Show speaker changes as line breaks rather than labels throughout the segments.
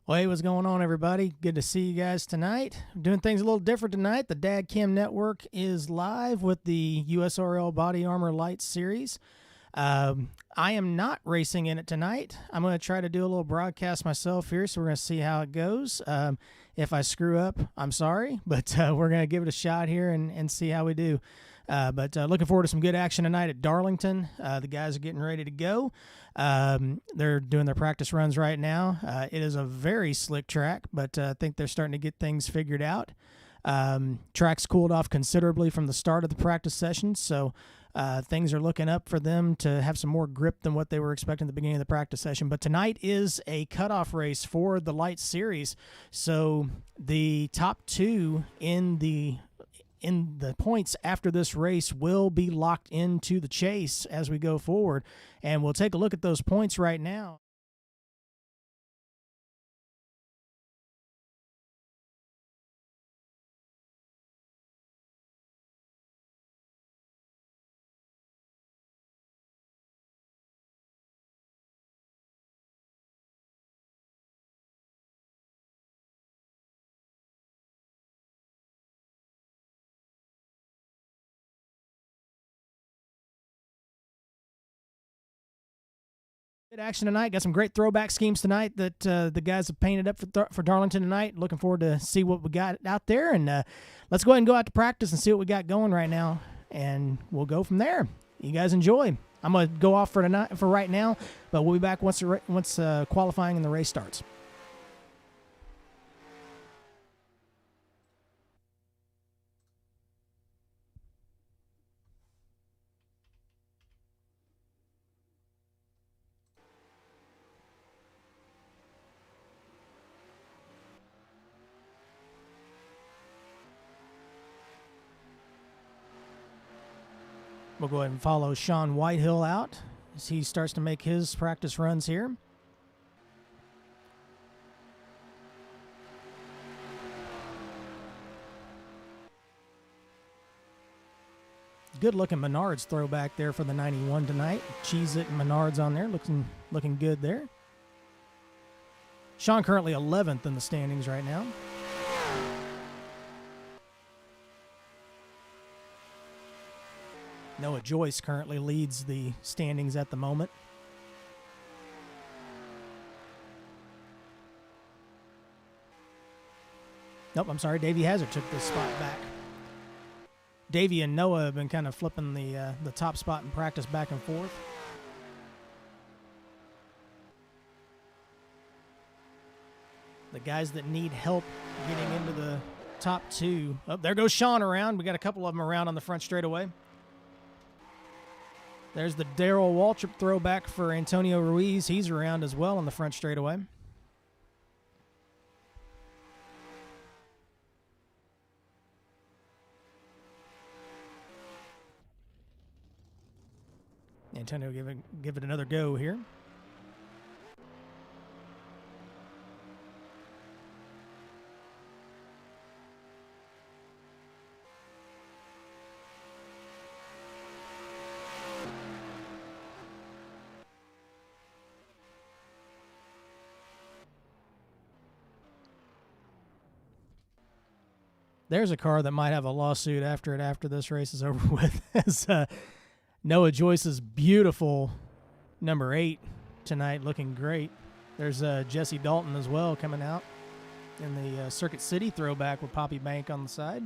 Well, hey, what's going on, everybody? Good to see you guys tonight. I'm doing things a little different tonight. The Dad Cam Network is live with the USORL Body Armor Lytes series. I am not racing in it tonight. I'm going to try to do a little broadcast myself here, so we're going to see how it goes. If I screw up, I'm sorry, but we're going to give it a shot here and see how we do. But looking forward to some good action tonight at Darlington. The guys are getting ready to go. They're doing their practice runs right now. It is a very slick track, but I think they're starting to get things figured out. Track's cooled off considerably from the start of the practice session, so things are looking up for them to have some more grip than what they were expecting at the beginning of the practice session. But tonight is a cutoff race for the Lytes series, so the top two in the points after this race will be locked into the chase as we go forward. And we'll take a look at those points right now. Good action tonight. Got some great throwback schemes tonight that the guys have painted up for Darlington tonight. Looking forward to see what we got out there. And let's go ahead and go out to practice and see what we got going right now. And we'll go from there. You guys enjoy. I'm going to go off for right now, but we'll be back once qualifying and the race starts. We'll go ahead and follow Sean Whitehill out as he starts to make his practice runs here. Good looking Menards throwback there for the 91 tonight. Cheez-It and Menards on there, looking good there. Sean currently 11th in the standings right now. Noah Joyce currently leads the standings at the moment. Nope, I'm sorry. Davey Hazard took this spot back. Davey and Noah have been kind of flipping the top spot in practice back and forth. The guys that need help getting into the top two. Oh, there goes Sean around. We got a couple of them around on the front straightaway. There's the Darrell Waltrip throwback for Antonio Ruiz. He's around as well on the front straightaway. Antonio give it another go here. There's a car that might have a lawsuit after this race is over with. As Noah Joyce's beautiful number 8 tonight, looking great. There's Jesse Dalton as well coming out in the Circuit City throwback with Poppy Bank on the side.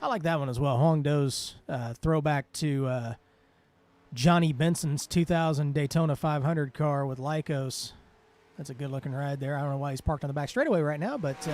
I like that one as well. Hong Do's throwback to Johnny Benson's 2000 Daytona 500 car with Lycos. That's a good-looking ride there. I don't know why he's parked on the back straightaway right now, but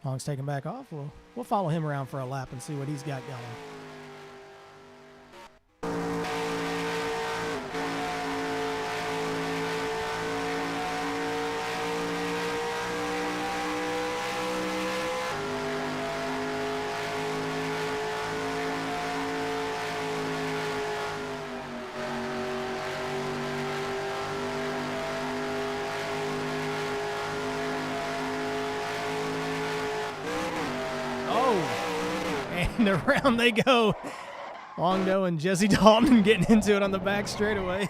Hong's taking back off. We'll follow him around for a lap and see what he's got going. And around they go. Longdo and Jesse Dalton getting into it on the back straightaway.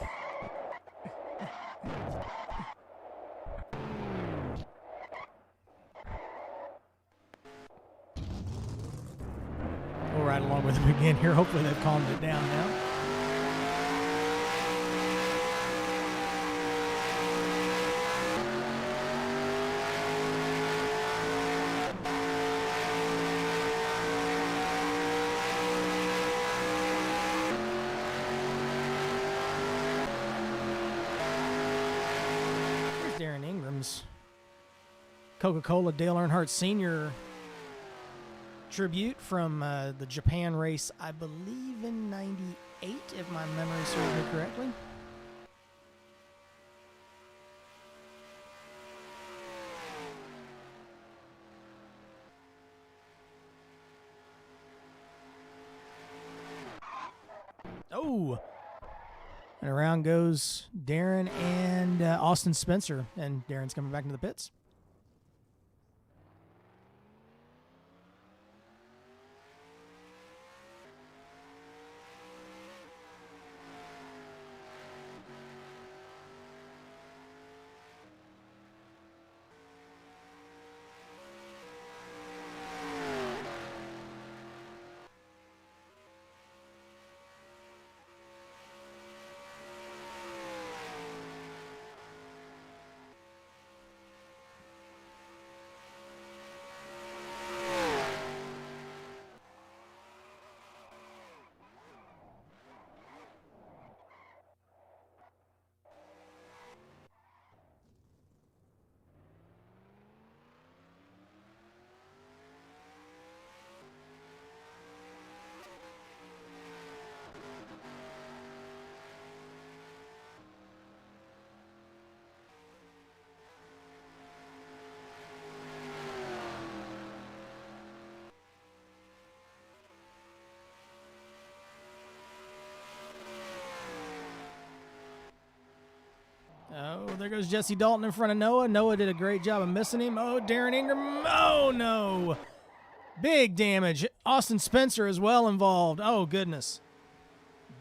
We'll ride along with them again here. Hopefully they've calmed it down now. Coca-Cola Dale Earnhardt Sr. tribute from the Japan race, I believe in '98, if my memory serves me correctly. Oh! And around goes Darren and Austin Spencer, and Darren's coming back into the pits. Oh, there goes Jesse Dalton in front of Noah. Noah did a great job of missing him. Oh, Darren Ingram. Oh, no. Big damage. Austin Spencer is well involved. Oh, goodness.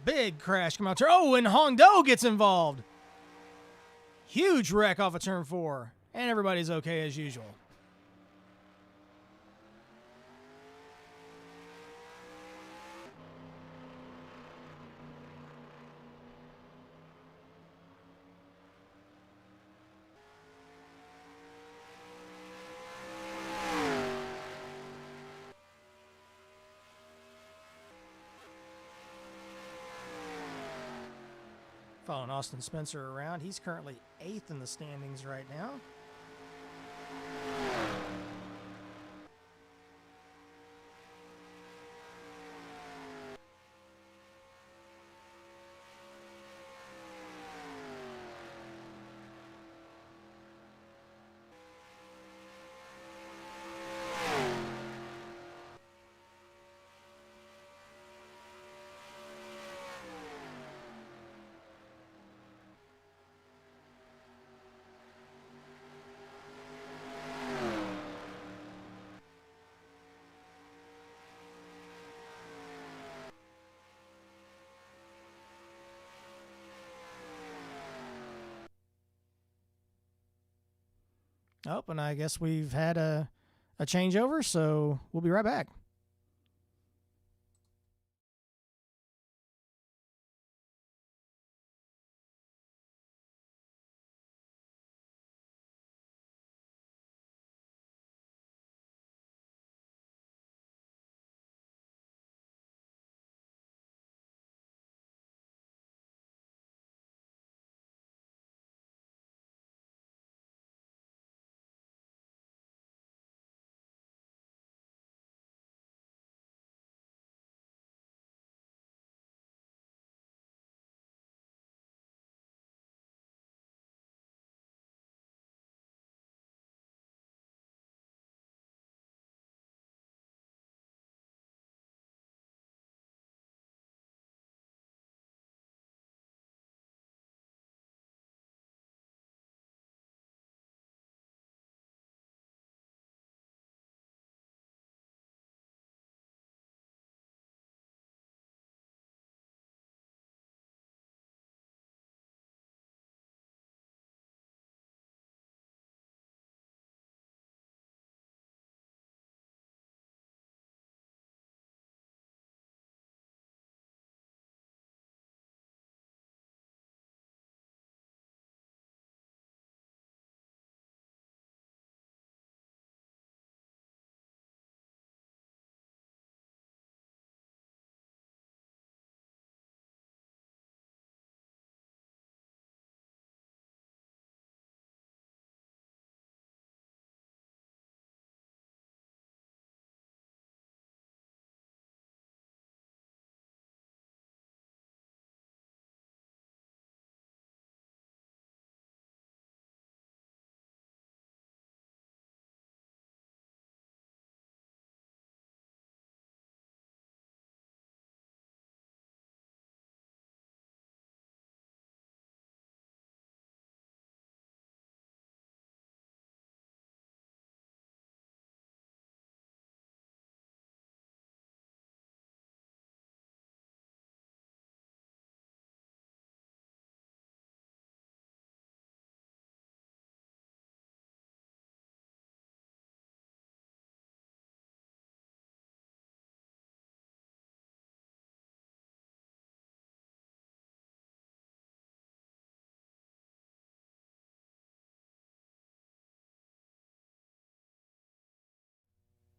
Big crash come out turn. Oh, and Hong Do gets involved. Huge wreck off of turn 4. And everybody's okay as usual. Following Austin Spencer around. He's currently 8th in the standings right now. Oh, and I guess we've had a changeover, so we'll be right back.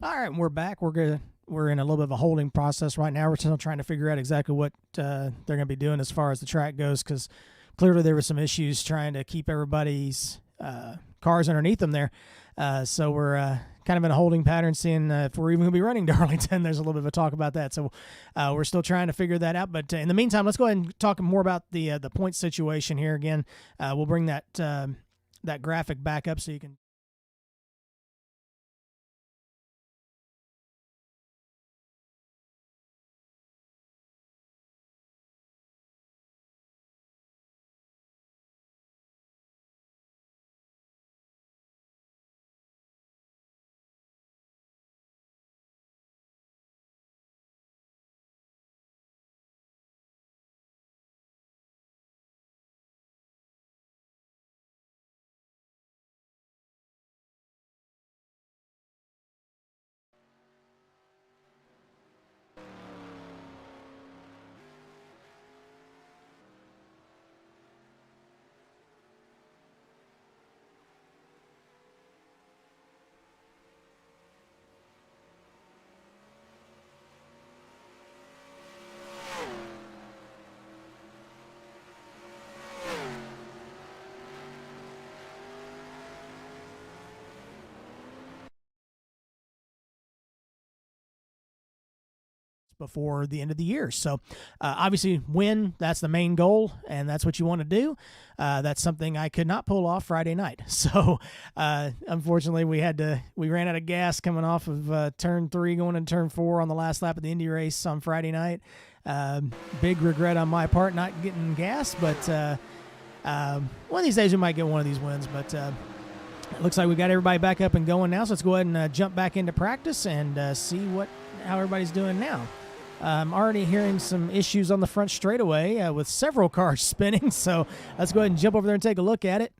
All right, we're back. We're in a little bit of a holding process right now. We're still trying to figure out exactly what they're going to be doing as far as the track goes, because clearly there were some issues trying to keep everybody's cars underneath them there. So we're kind of in a holding pattern, seeing if we're even going to be running Darlington. There's a little bit of a talk about that. So we're still trying to figure that out. But in the meantime, let's go ahead and talk more about the point situation here again. We'll bring that graphic back up so you can. Before the end of the year. So obviously win, that's the main goal, and that's what you want to do. That's something I could not pull off Friday night. So unfortunately we ran out of gas coming off of turn 3 going into turn 4 on the last lap of the Indy race on Friday night. Big regret on my part not getting gas, but one of these days we might get one of these wins. But it looks like we got everybody back up and going now, so let's go ahead and jump back into practice and see how everybody's doing now. I'm already hearing some issues on the front straightaway with several cars spinning, so let's go ahead and jump over there and take a look at it.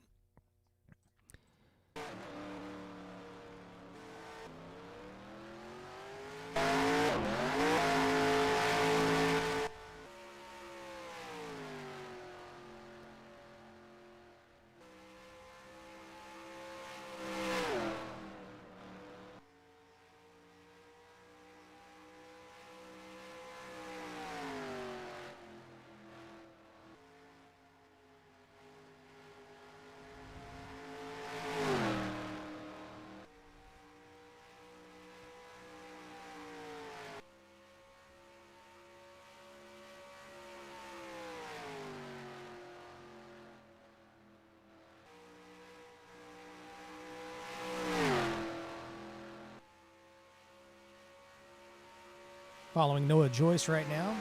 Following Noah Joyce right now.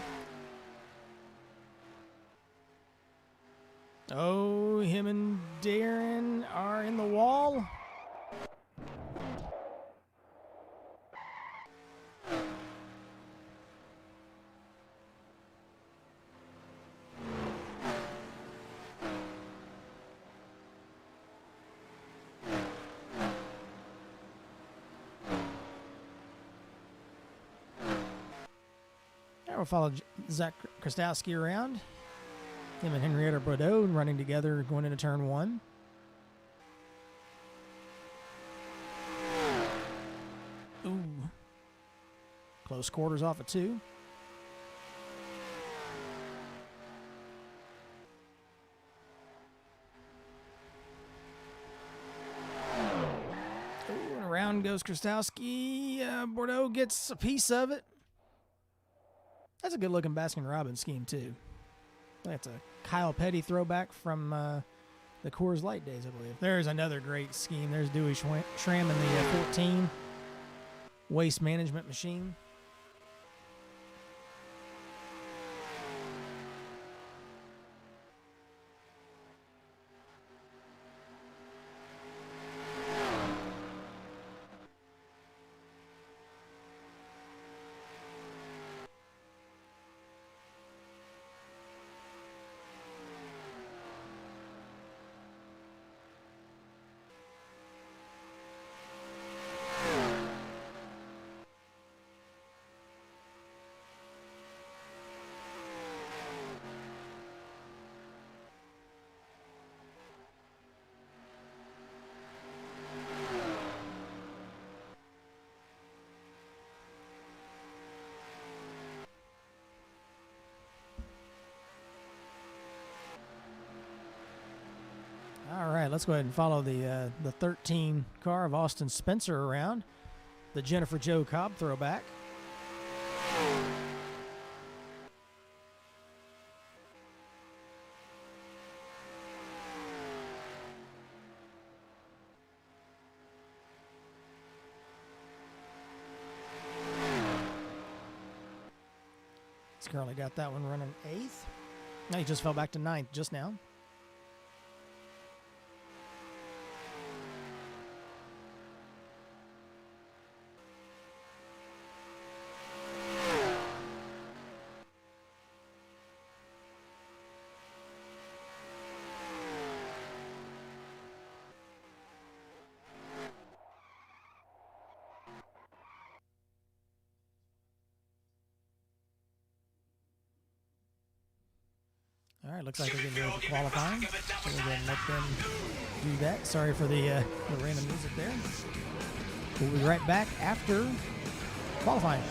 Oh, him and Darren are in the wall. We'll follow Zach Krastowski around. Him and Henrietta Bordeaux running together going into turn 1. Ooh. Close quarters off of 2. Ooh, and around goes Krastowski. Bordeaux gets a piece of it. That's a good-looking Baskin-Robbins scheme, too. That's a Kyle Petty throwback from the Coors Light days, I believe. There's another great scheme. There's Dewey Schramm in the 14 waste management machine. right, let's go ahead and follow the 13 car of Austin Spencer around. The Jennifer Jo Cobb Throwback. He's currently got that one running 8th. Now he just fell back to 9th just now. All right, looks like they're getting ready for qualifying. So we'll go ahead and let them do that. Sorry for the random music there. We'll be right back after qualifying.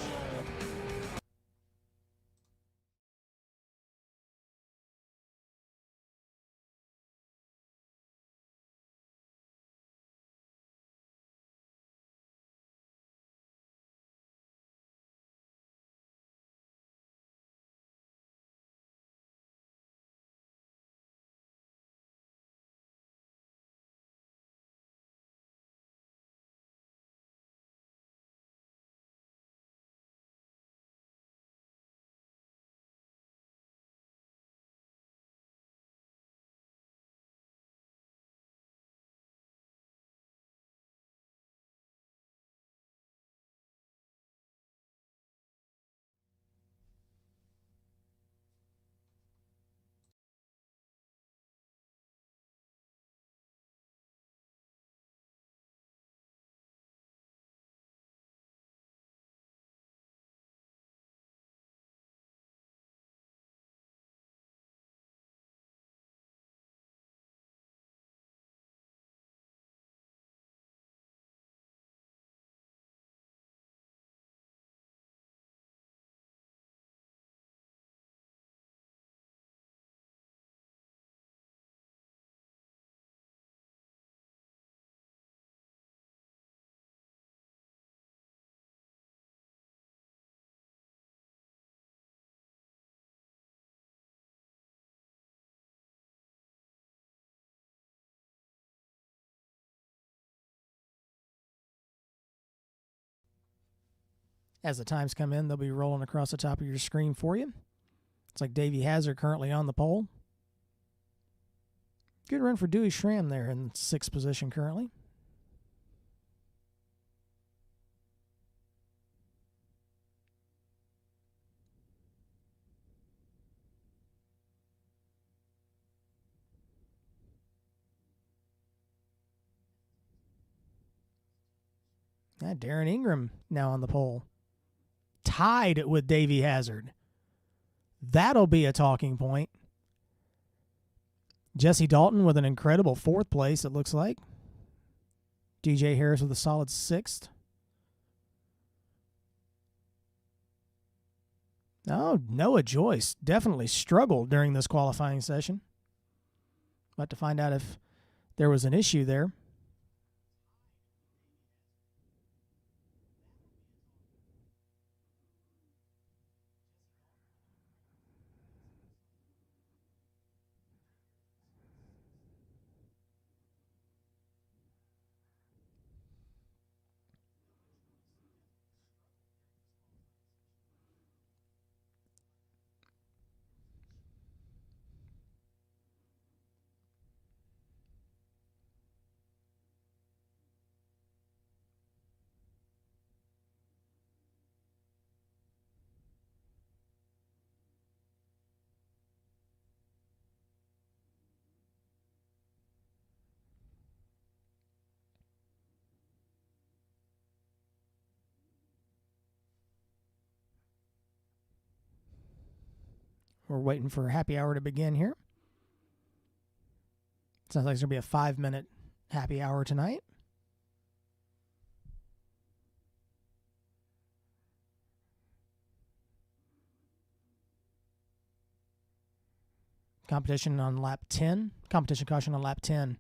As the times come in, they'll be rolling across the top of your screen for you. It's like Davey Hazard currently on the pole. Good run for Dewey Schramm there in 6th position currently. Darren Ingram now on the pole. Tied with Davey Hazard. That'll be a talking point. Jesse Dalton with an incredible 4th place, it looks like. DJ Harris with a solid 6th. Oh, Noah Joyce definitely struggled during this qualifying session. About to find out if there was an issue there. We're waiting for happy hour to begin here. Sounds like it's going to be a 5-minute happy hour tonight. Competition on lap 10. Competition caution on lap 10.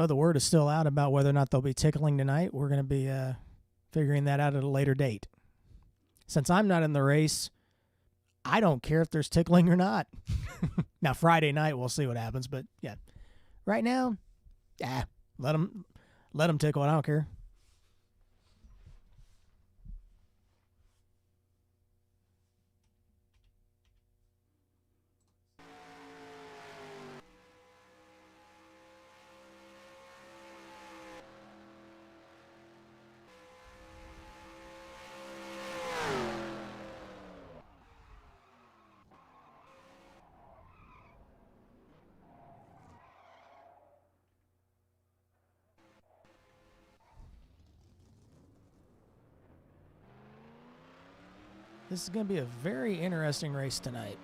Well, the word is still out about whether or not they'll be tickling tonight. We're going to be figuring that out at a later date. Since I'm not in the race, I don't care if there's tickling or not. Now, Friday night, we'll see what happens. But, yeah, right now, let them tickle. I don't care. This is going to be a very interesting race tonight.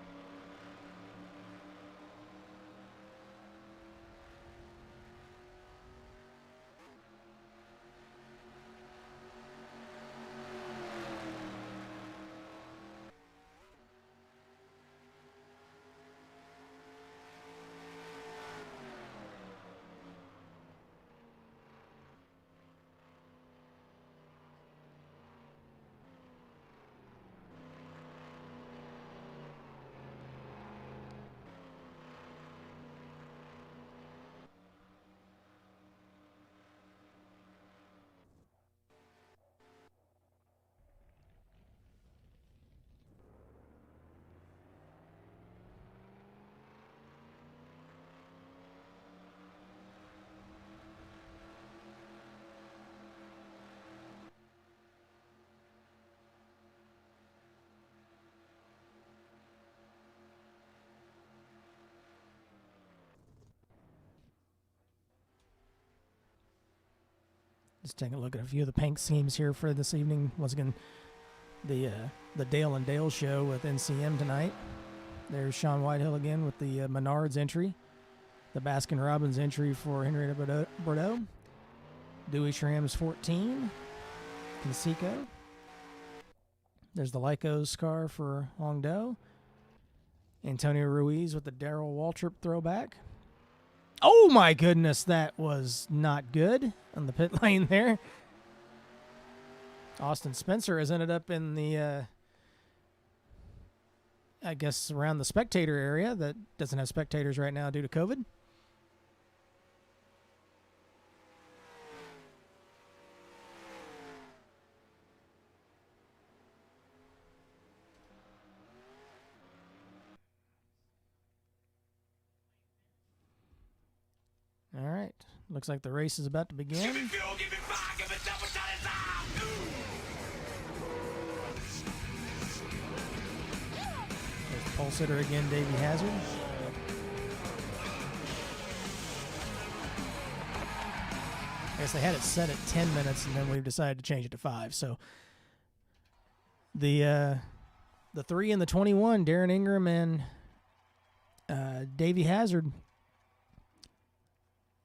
Just taking a look at a few of the paint schemes here for this evening. Once again, the Dale and Dale show with NCM tonight. There's Sean Whitehill again with the Menards entry. The Baskin-Robbins entry for Henrietta Bordeaux. Dewey Schramm's 14. Conseco. There's the Lycos car for Hongdo. Antonio Ruiz with the Darrell Waltrip throwback. Oh my goodness, that was not good on the pit lane there. Austin Spencer has ended up in the, I guess, around the spectator area that doesn't have spectators right now due to COVID. All right. Looks like the race is about to begin. Give me fuel, give me fire, give me double shot of time. There's the pole sitter again, Davey Hazard. I guess they had it set at 10 minutes, and then we've decided to change it to 5. So the 3 and the 21, Darren Ingram and Davey Hazard,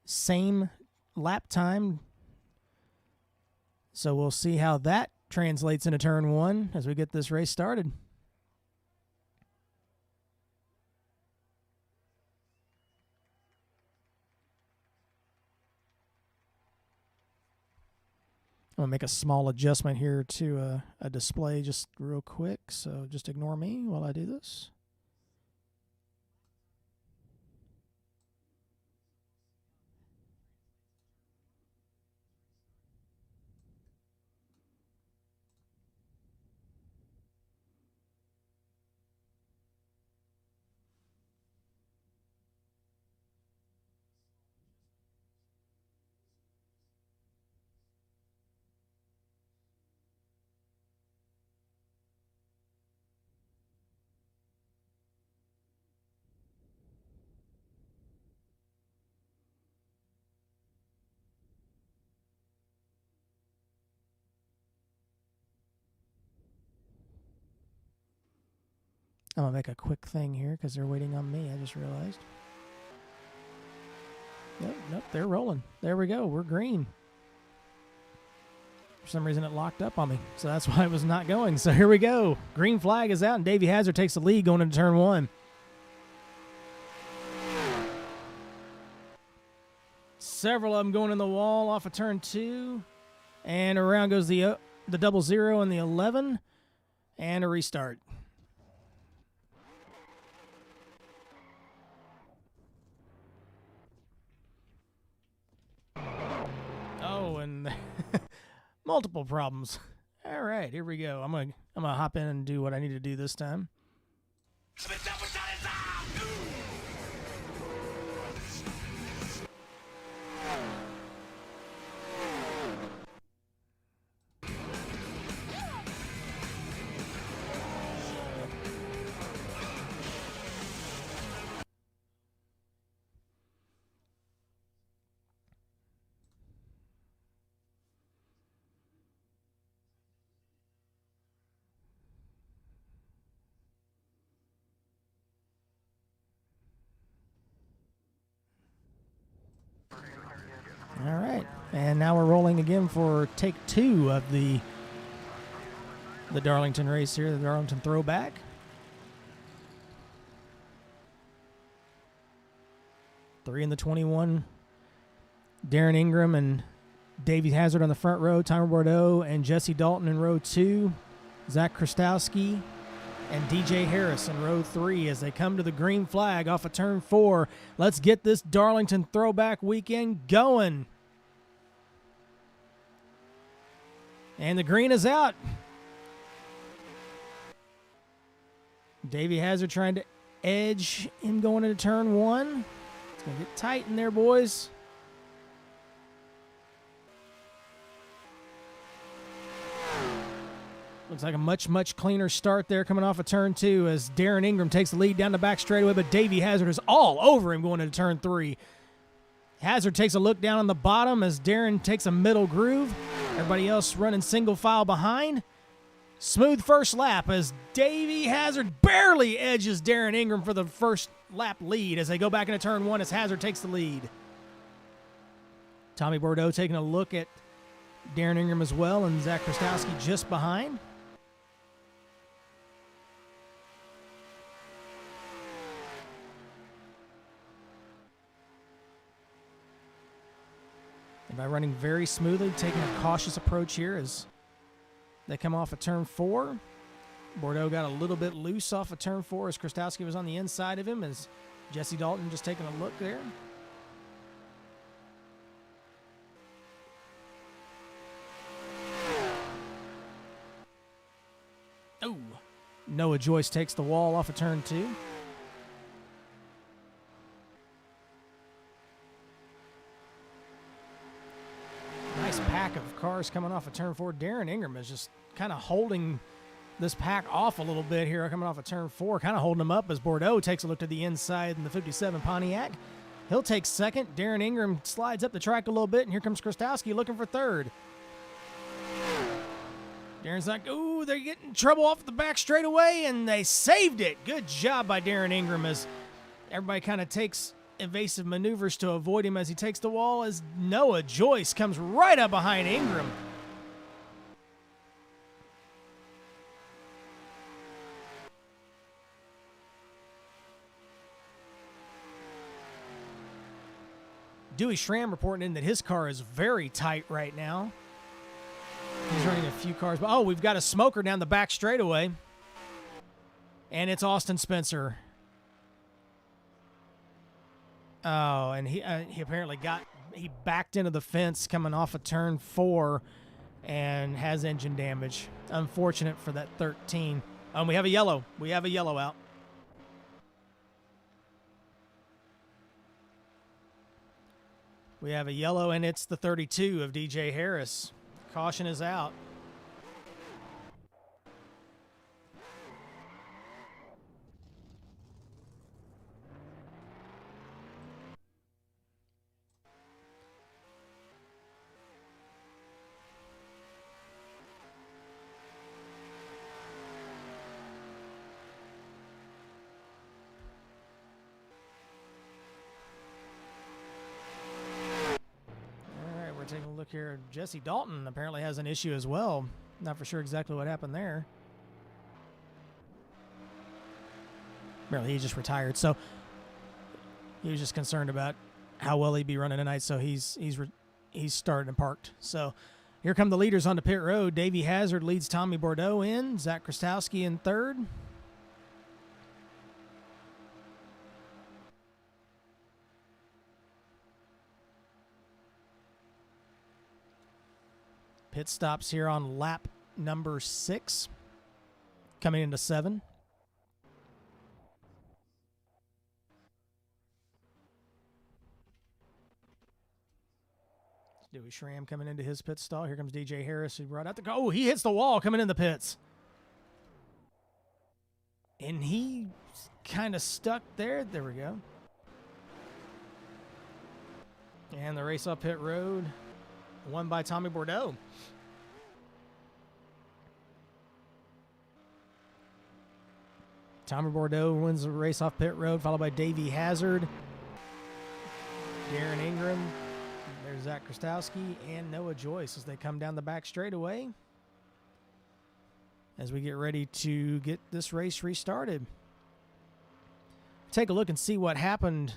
same lap time. So we'll see how that translates into turn 1 as we get this race started. I'm going to make a small adjustment here to a display just real quick, so just ignore me while I do this. I'm going to make a quick thing here because they're waiting on me, I just realized. Nope, they're rolling. There we go. We're green. For some reason, it locked up on me, so that's why it was not going. So here we go. Green flag is out, and Davey Hazard takes the lead going into turn 1. Several of them going in the wall off of turn 2. And around goes the 00 and the 11. And a restart. Oh, and multiple problems. All right, here we go. I'm gonna hop in and do what I need to do this time. All right, and now we're rolling again for take 2 of the Darlington race here, the Darlington Throwback. Three in the 21. Darren Ingram and Davey Hazard on the front row, Tyler Bordeaux and Jesse Dalton in row 2. Zach Krastowski and DJ Harris in row 3 as they come to the green flag off of turn 4. Let's get this Darlington Throwback weekend going. And the green is out. Davey Hazard trying to edge him going into turn 1. It's going to get tight in there, boys. Looks like a much, much cleaner start there coming off of turn 2 as Darren Ingram takes the lead down the back straightaway, but Davey Hazard is all over him going into turn 3. Hazard takes a look down on the bottom as Darren takes a middle groove. Everybody else running single file behind. Smooth first lap as Davey Hazard barely edges Darren Ingram for the first lap lead as they go back into turn 1 as Hazard takes the lead. Tommy Bordeaux taking a look at Darren Ingram as well, and Zach Krastowski just behind. By running very smoothly, taking a cautious approach here as they come off of turn 4. Bordeaux got a little bit loose off of turn 4 as Krastowski was on the inside of him as Jesse Dalton just taking a look there. Oh, Noah Joyce takes the wall off of turn 2. Nice pack of cars coming off of turn 4. Darren Ingram is just kind of holding this pack off a little bit here coming off of turn 4, kind of holding them up as Bordeaux takes a look to the inside in the 57 Pontiac. He'll take second. Darren Ingram slides up the track a little bit, and here comes Krastowski looking for third. Darren's like, ooh, they're getting trouble off the back straightaway, and they saved it. Good job by Darren Ingram as everybody kind of takes evasive maneuvers to avoid him as he takes the wall as Noah Joyce comes right up behind Ingram. Dewey Schramm reporting in that his car is very tight right now. He's running a few cars, but oh, we've got a smoker down the back straightaway. And it's Austin Spencer. Oh, and he apparently he backed into the fence coming off of turn 4 and has engine damage. Unfortunate for that 13. We have a yellow. We have a yellow out. We have a yellow, and it's the 32 of DJ Harris. Caution is out. Taking a look here, Jesse Dalton apparently has an issue as well. Not for sure exactly what happened there. Apparently he just retired, so he was just concerned about how well he'd be running tonight. So he's started and parked. So here come the leaders onto pit road. Davey Hazard leads Tommy Bordeaux in. Zach Krastowski in third. Pit stops here on lap number 6, coming into 7. Dewey Schramm coming into his pit stall. Here comes DJ Harris, who brought out the... Oh, he hits the wall coming in the pits. And he kind of stuck there. There we go. And the race up pit road, won by Tommy Bordeaux. Tommy Bordeaux wins the race off pit road, followed by Davey Hazard, Darren Ingram, there's Zach Krastowski, and Noah Joyce as they come down the back straightaway as we get ready to get this race restarted. Take a look and see what happened.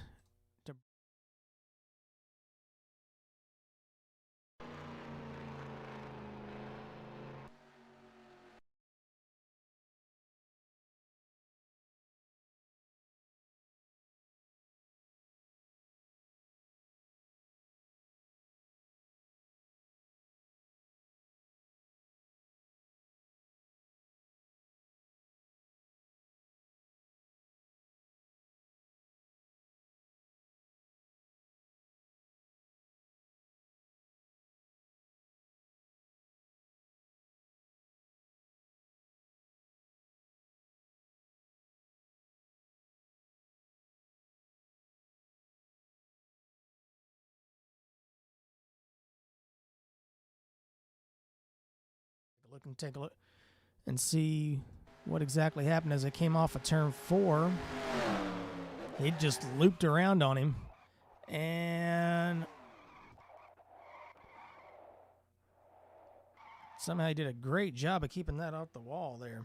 Take a look and see what exactly happened as it came off of turn 4. He just looped around on him, and somehow he did a great job of keeping that off the wall there.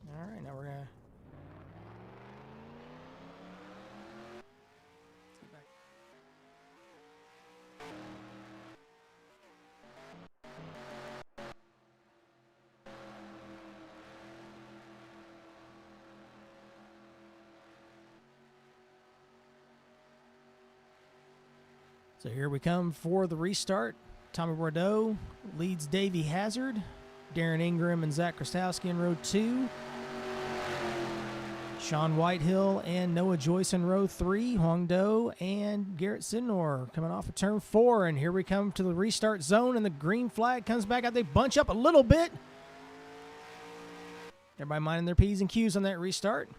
All right, now we're going to So here we come for the restart. Tommy Bordeaux leads Davey Hazard, Darren Ingram and Zach Krastowski in row 2. Sean Whitehill and Noah Joyce in row 3. Huang Do and Garrett Sidnor coming off of turn 4. And here we come to the restart zone, and the green flag comes back out. They bunch up a little bit. Everybody minding their P's and Q's on that restart.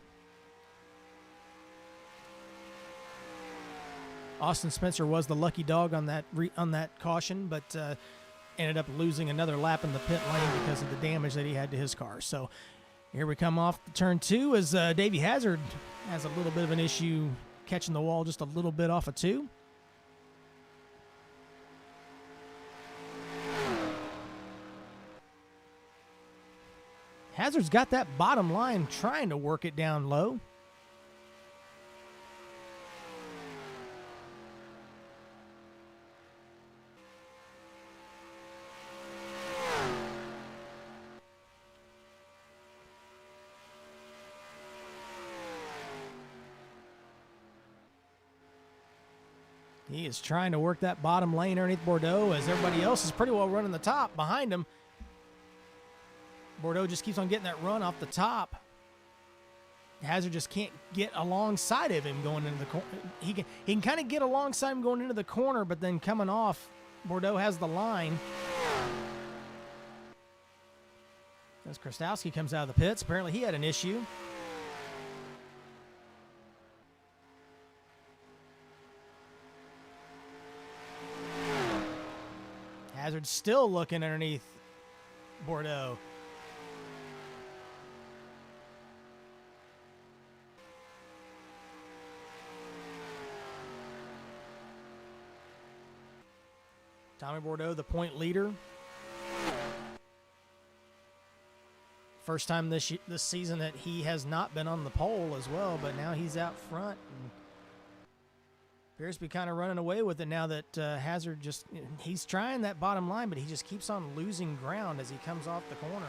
Austin Spencer was the lucky dog on that caution, but ended up losing another lap in the pit lane because of the damage that he had to his car. So here we come off turn 2 as Davey Hazard has a little bit of an issue catching the wall just a little bit off of 2. Hazard's got that bottom line trying to work it down low. He is trying to work that bottom lane underneath Bordeaux as everybody else is pretty well running the top behind him. Bordeaux just keeps on getting that run off the top. Hazard just can't get alongside of him going into the corner. He can kind of get alongside him going into the corner, but then coming off, Bordeaux has the line. As Krastowski comes out of the pits, apparently he had an issue. Hazard still looking underneath Bordeaux. Tommy Bordeaux, the point leader. First time this season that he has not been on the pole as well, but now he's out front. And appears to be kind of running away with it now that Hazard he's trying that bottom line, but he just keeps on losing ground as he comes off the corner.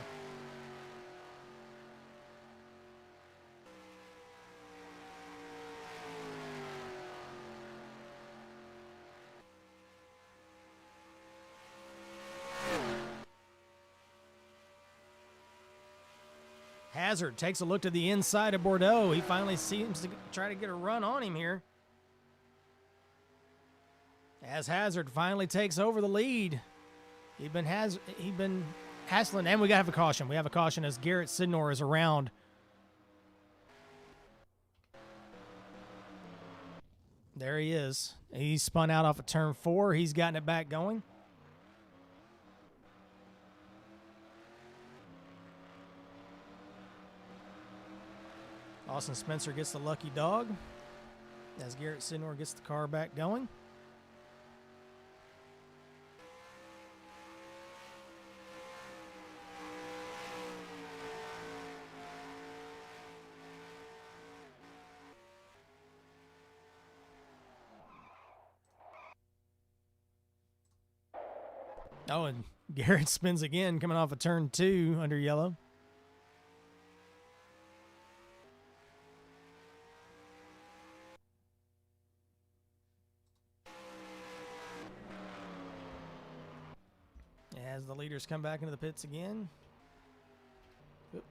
Hazard takes a look to the inside of Bordeaux. He finally seems to try to get a run on him here. As Hazard finally takes over the lead. He'd been hassling, and we have a caution. We have a caution as Garrett Sidnor is around. There he is. He spun out off of turn 4. He's gotten it back going. Austin Spencer gets the lucky dog as Garrett Sidnor gets the car back going. Oh, and Garrett spins again coming off of turn 2 under yellow. As the leaders come back into the pits again. Oop.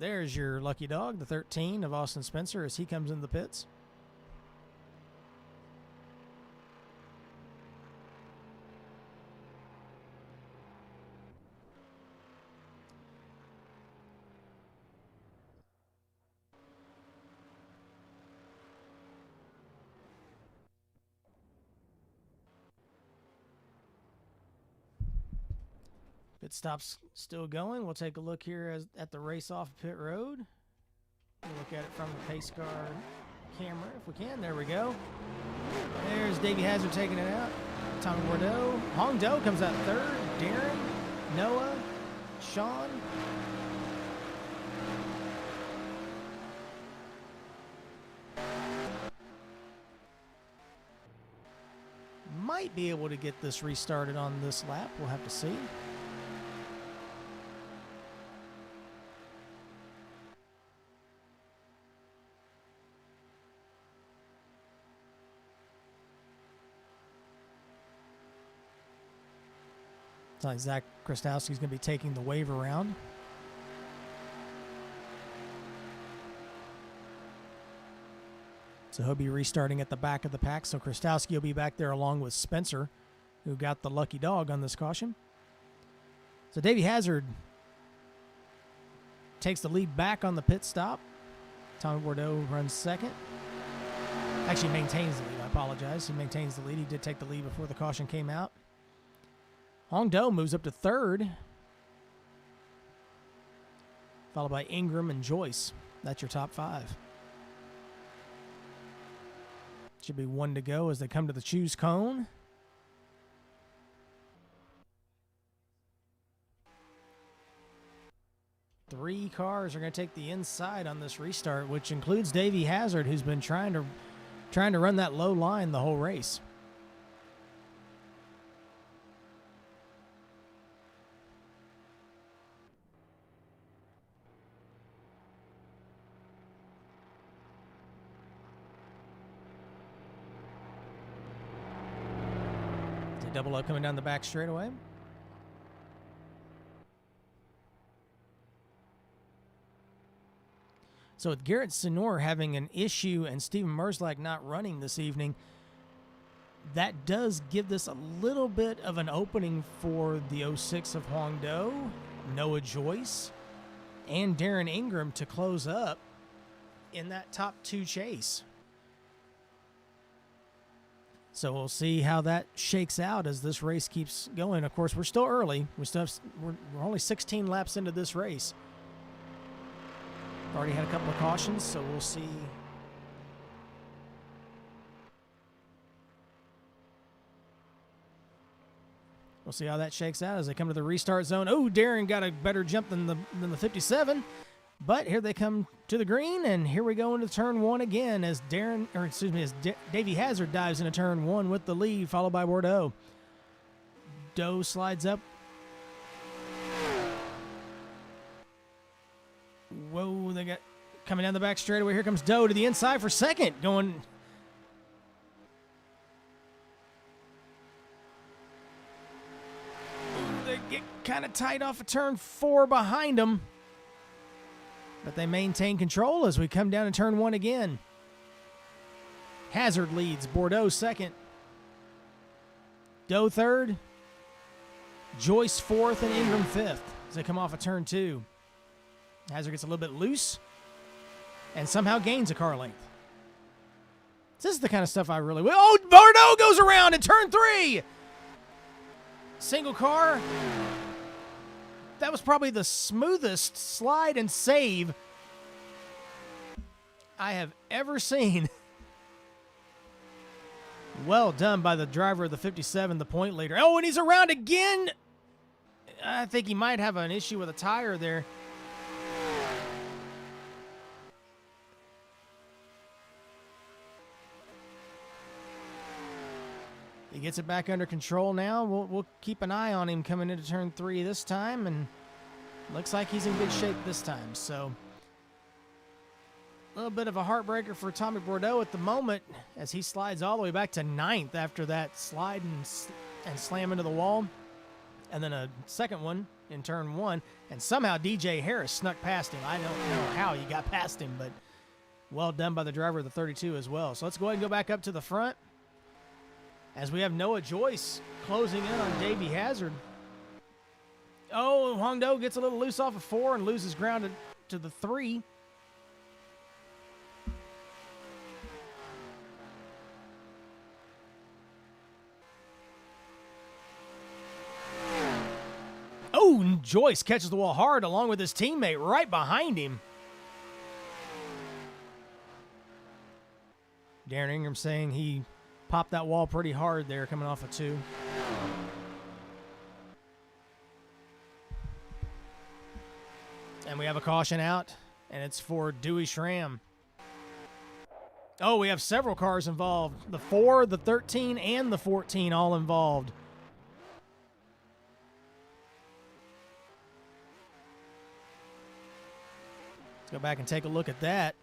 There's your lucky dog, the 13 of Austin Spencer, as he comes into the pits. Pit stop's still going. We'll take a look here at the race off pit road. We'll look at it from the pace car camera if we can. There we go. There's Davey Hazard taking it out. Tommy Bordeaux. Hong Do comes out third. Darren, Noah, Sean. Might be able to get this restarted on this lap. We'll have to see. It's like Zach Krastowski's going to be taking the wave around. So he'll be restarting at the back of the pack. So Krastowski will be back there along with Spencer, who got the lucky dog on this caution. So Davey Hazard takes the lead back on the pit stop. Tommy Bordeaux runs second. Actually maintains the lead, I apologize. He maintains the lead. He did take the lead before the caution came out. Hong Do moves up to third, followed by Ingram and Joyce. That's your top 5. Should be 1 to go as they come to the choose cone. Three cars are going to take the inside on this restart, which includes Davey Hazard, who's been trying to run that low line the whole race. Double up coming down the back straightaway. So with Garrett Sidnor having an issue and Steven Merzlak not running this evening, that does give this a little bit of an opening for the 06 of Hong Do, Noah Joyce, and Darren Ingram to close up in that top 2 chase. So we'll see how that shakes out as this race keeps going. Of course, we're still early. We're only 16 laps into this race. We've already had a couple of cautions, so we'll see. We'll We'll see how that shakes out as they come to the restart zone. Oh, Darren got a better jump than the 57. But here they come to the green, and here we go into turn one again as Davey Hazard dives into turn one with the lead, followed by Bordeaux. Doe slides up. Whoa, they got coming down the back straightaway. Here comes Doe to the inside for second, going. They get kind of tight off of turn four behind them. But they maintain control as we come down to turn one again. Hazard leads, Bordeaux second. Doe third. Joyce fourth and Ingram fifth as they come off of turn two. Hazard gets a little bit loose and somehow gains a car length. This is the kind of stuff I really will. Oh, Bordeaux goes around in turn three. Single car. That was probably the smoothest slide and save I have ever seen. Well done by the driver of the 57, the point leader. Oh, and he's around again. I think he might have an issue with a tire there. He gets it back under control now. We'll keep an eye on him coming into turn three this time, and looks like he's in good shape this time. So a little bit of a heartbreaker for Tommy Bordeaux at the moment as he slides all the way back to ninth after that slide and slam into the wall. And then a second one in turn one, and somehow DJ Harris snuck past him. I don't know how he got past him, but well done by the driver of the 32 as well. So let's go ahead and go back up to the front as we have Noah Joyce closing in on Davey Hazard. Oh, Hong Do gets a little loose off of four and loses ground to the three. Oh, and Joyce catches the wall hard along with his teammate right behind him. Darren Ingram saying he popped that wall pretty hard there coming off of two. And we have a caution out, and it's for Dewey Schramm. Oh, we have several cars involved. The 4, the 13, and the 14 all involved. Let's go back and take a look at that.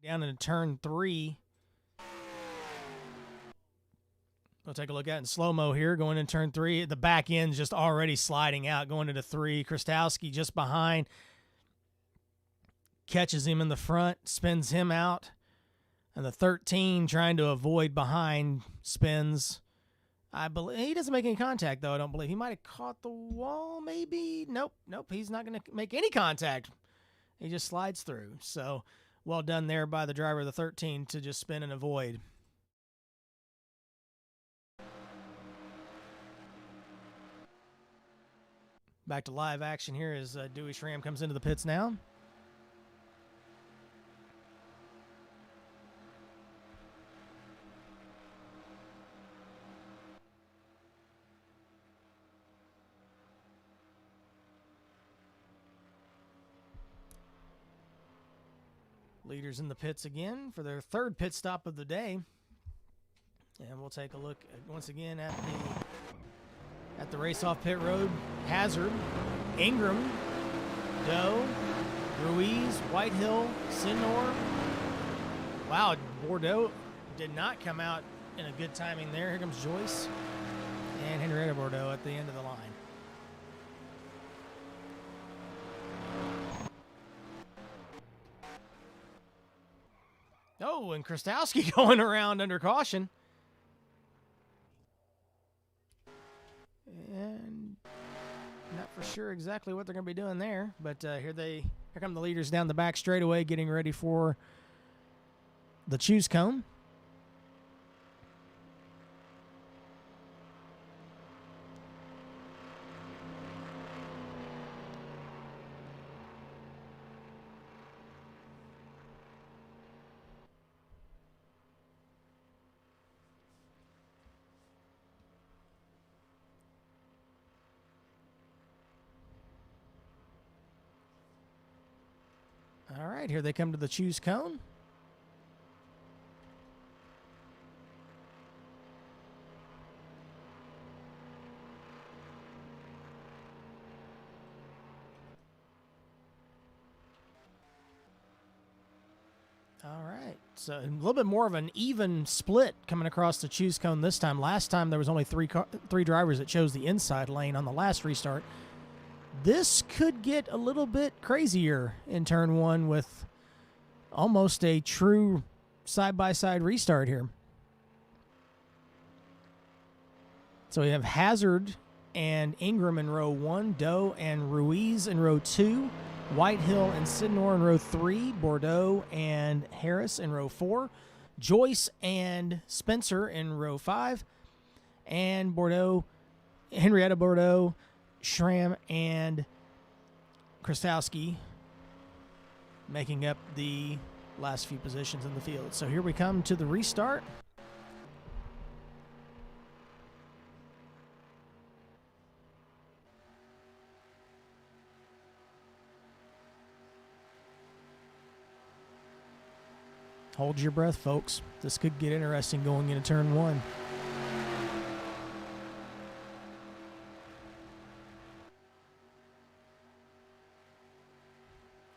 Down into turn three. We'll take a look at it in slow-mo here. Going in turn three. The back end's just already sliding out. Going into three. Krastowski just behind. Catches him in the front. Spins him out. And the 13 trying to avoid behind spins. I believe he doesn't make any contact, though. I don't believe. He might have caught the wall, maybe. Nope. He's not going to make any contact. He just slides through. So well done there by the driver of the 13 to just spin and avoid. Back to live action here as Dewey Schramm comes into the pits now. Leaders in the pits again for their third pit stop of the day. And we'll take a look once again at the race-off pit road. Hazard, Ingram, Doe, Ruiz, Whitehill, Sinor. Wow, Bordeaux did not come out in a good timing there. Here comes Joyce and Henrietta Bordeaux at the end of the line. Oh, and Krastowski going around under caution. And not for sure exactly what they're going to be doing there, but here come the leaders down the back straightaway getting ready for the choose cone. right, here they come to the choose cone. All right, so a little bit more of an even split coming across the choose cone this time. Last time there was only three drivers that chose the inside lane on the last restart. This could get a little bit crazier in turn one with almost a true side-by-side restart here. So we have Hazard and Ingram in row 1, Doe and Ruiz in row 2, Whitehill and Sidnor in row 3, Bordeaux and Harris in row 4, Joyce and Spencer in row 5, and Henrietta Bordeaux, Schramm, and Krastowski making up the last few positions in the field. So here we come to the restart. Hold your breath, folks. This could get interesting going into turn one.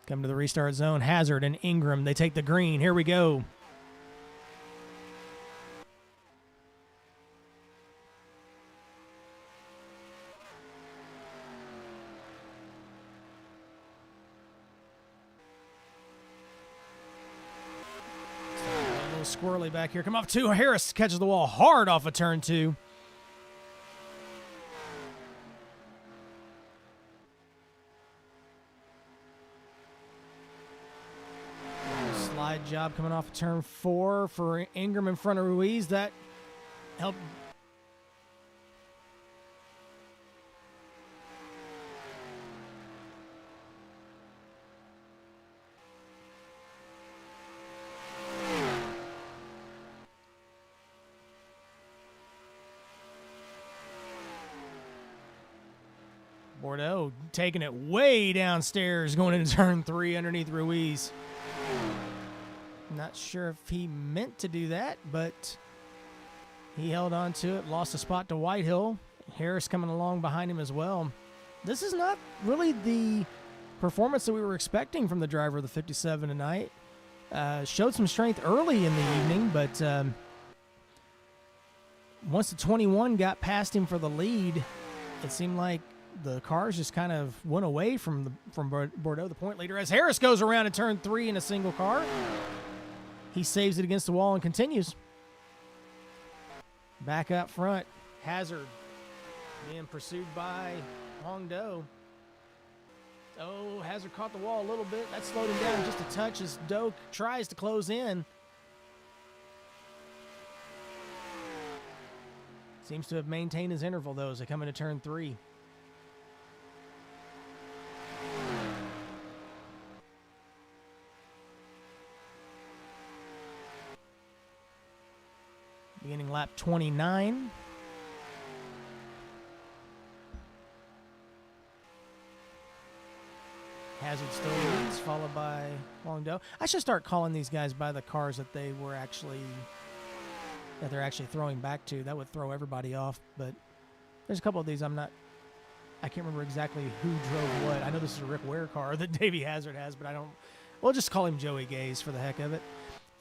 Come to the restart zone. Hazard and Ingram, they take the green. Here we go. A little squirrely back here. Come up two. Harris catches the wall hard off of turn 2. Slide job coming off of turn 4 for Ingram in front of Ruiz. That helped. Bordeaux taking it way downstairs going into turn 3 underneath Ruiz. Not sure if he meant to do that, but he held on to it, lost a spot to Whitehill. Harris coming along behind him as well. This is not really the performance that we were expecting from the driver of the 57 tonight. Showed some strength early in the evening, but once the 21 got past him for the lead, it seemed like the cars just kind of went away from Bordeaux, the point leader, as Harris goes around in turn 3 in a single car. He saves it against the wall and continues. Back up front, Hazard being pursued by Hongdo. Oh, Hazard caught the wall a little bit. That slowed him down just a touch as Doe tries to close in. Seems to have maintained his interval, though, as they come into turn 3. Beginning lap 29. Hazard still leads, followed by Hongdo. I should start calling these guys by the cars that they're actually throwing back to. That would throw everybody off. But there's a couple of these I can't remember exactly who drove what. I know this is a Rick Ware car that Davey Hazard has, but we'll just call him Joey Gaze for the heck of it.